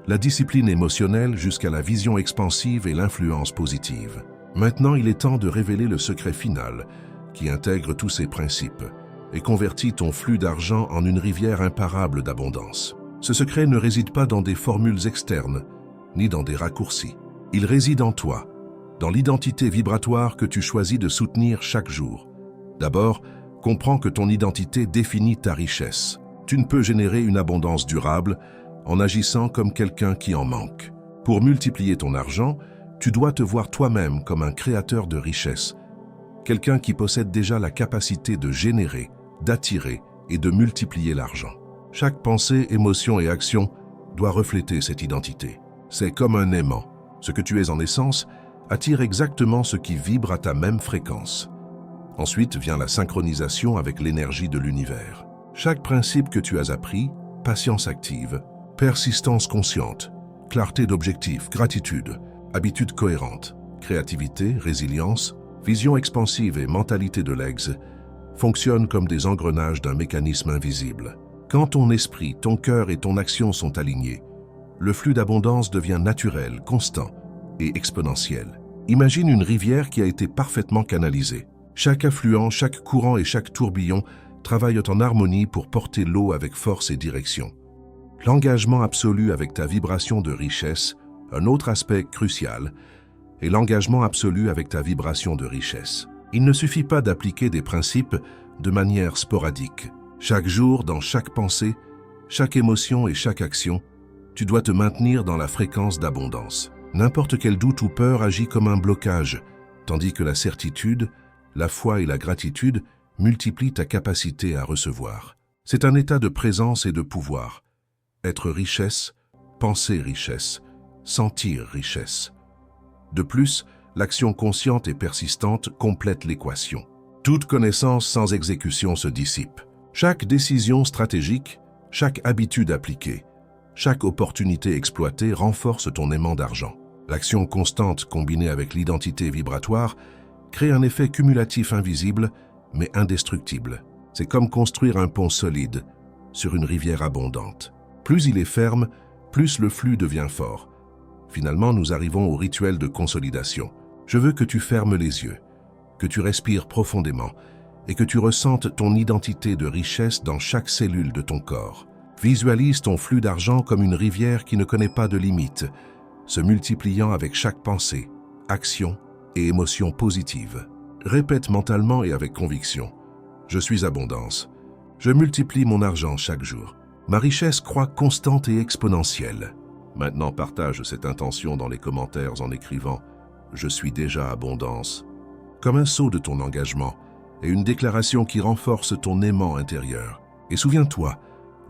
la discipline émotionnelle jusqu'à la vision expansive et l'influence positive. Maintenant, il est temps de révéler le secret final qui intègre tous ces principes et convertit ton flux d'argent en une rivière imparable d'abondance. Ce secret ne réside pas dans des formules externes, ni dans des raccourcis. Il réside en toi, dans l'identité vibratoire que tu choisis de soutenir chaque jour. D'abord, comprends que ton identité définit ta richesse. Tu ne peux générer une abondance durable en agissant comme quelqu'un qui en manque. Pour multiplier ton argent, tu dois te voir toi-même comme un créateur de richesse, quelqu'un qui possède déjà la capacité de générer, d'attirer et de multiplier l'argent. Chaque pensée, émotion et action doit refléter cette identité. C'est comme un aimant. Ce que tu es en essence attire exactement ce qui vibre à ta même fréquence. Ensuite vient la synchronisation avec l'énergie de l'univers. Chaque principe que tu as appris, patience active, persistance consciente, clarté d'objectif, gratitude, habitude cohérente, créativité, résilience, vision expansive et mentalité de legs, fonctionnent comme des engrenages d'un mécanisme invisible. Quand ton esprit, ton cœur et ton action sont alignés, le flux d'abondance devient naturel, constant et exponentiel. Imagine une rivière qui a été parfaitement canalisée. Chaque affluent, chaque courant et chaque tourbillon travaillent en harmonie pour porter l'eau avec force et direction. L'engagement absolu avec ta vibration de richesse, un autre aspect crucial, est l'engagement absolu avec ta vibration de richesse. Il ne suffit pas d'appliquer des principes de manière sporadique. Chaque jour, dans chaque pensée, chaque émotion et chaque action, tu dois te maintenir dans la fréquence d'abondance. N'importe quel doute ou peur agit comme un blocage, tandis que la certitude, la foi et la gratitude multiplient ta capacité à recevoir. C'est un état de présence et de pouvoir. Être richesse, penser richesse, sentir richesse. De plus, l'action consciente et persistante complète l'équation. Toute connaissance sans exécution se dissipe. Chaque décision stratégique, chaque habitude appliquée, chaque opportunité exploitée renforce ton aimant d'argent. L'action constante combinée avec l'identité vibratoire crée un effet cumulatif invisible mais indestructible. C'est comme construire un pont solide sur une rivière abondante. Plus il est ferme, plus le flux devient fort. Finalement, nous arrivons au rituel de consolidation. Je veux que tu fermes les yeux, que tu respires profondément et que tu ressentes ton identité de richesse dans chaque cellule de ton corps. Visualise ton flux d'argent comme une rivière qui ne connaît pas de limites, se multipliant avec chaque pensée, action et émotion positive. Répète mentalement et avec conviction. Je suis abondance. Je multiplie mon argent chaque jour. Ma richesse croît constante et exponentielle. Maintenant, partage cette intention dans les commentaires en écrivant « Je suis déjà abondance », comme un sceau de ton engagement et une déclaration qui renforce ton aimant intérieur. Et souviens-toi,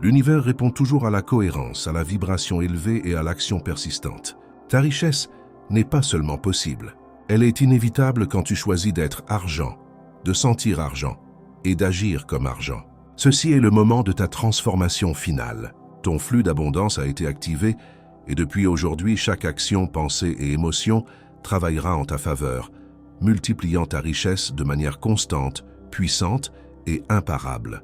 l'univers répond toujours à la cohérence, à la vibration élevée et à l'action persistante. Ta richesse n'est pas seulement possible, elle est inévitable quand tu choisis d'être argent, de sentir argent et d'agir comme argent. Ceci est le moment de ta transformation finale. Ton flux d'abondance a été activé et depuis aujourd'hui, chaque action, pensée et émotion travaillera en ta faveur, multipliant ta richesse de manière constante, puissante et imparable.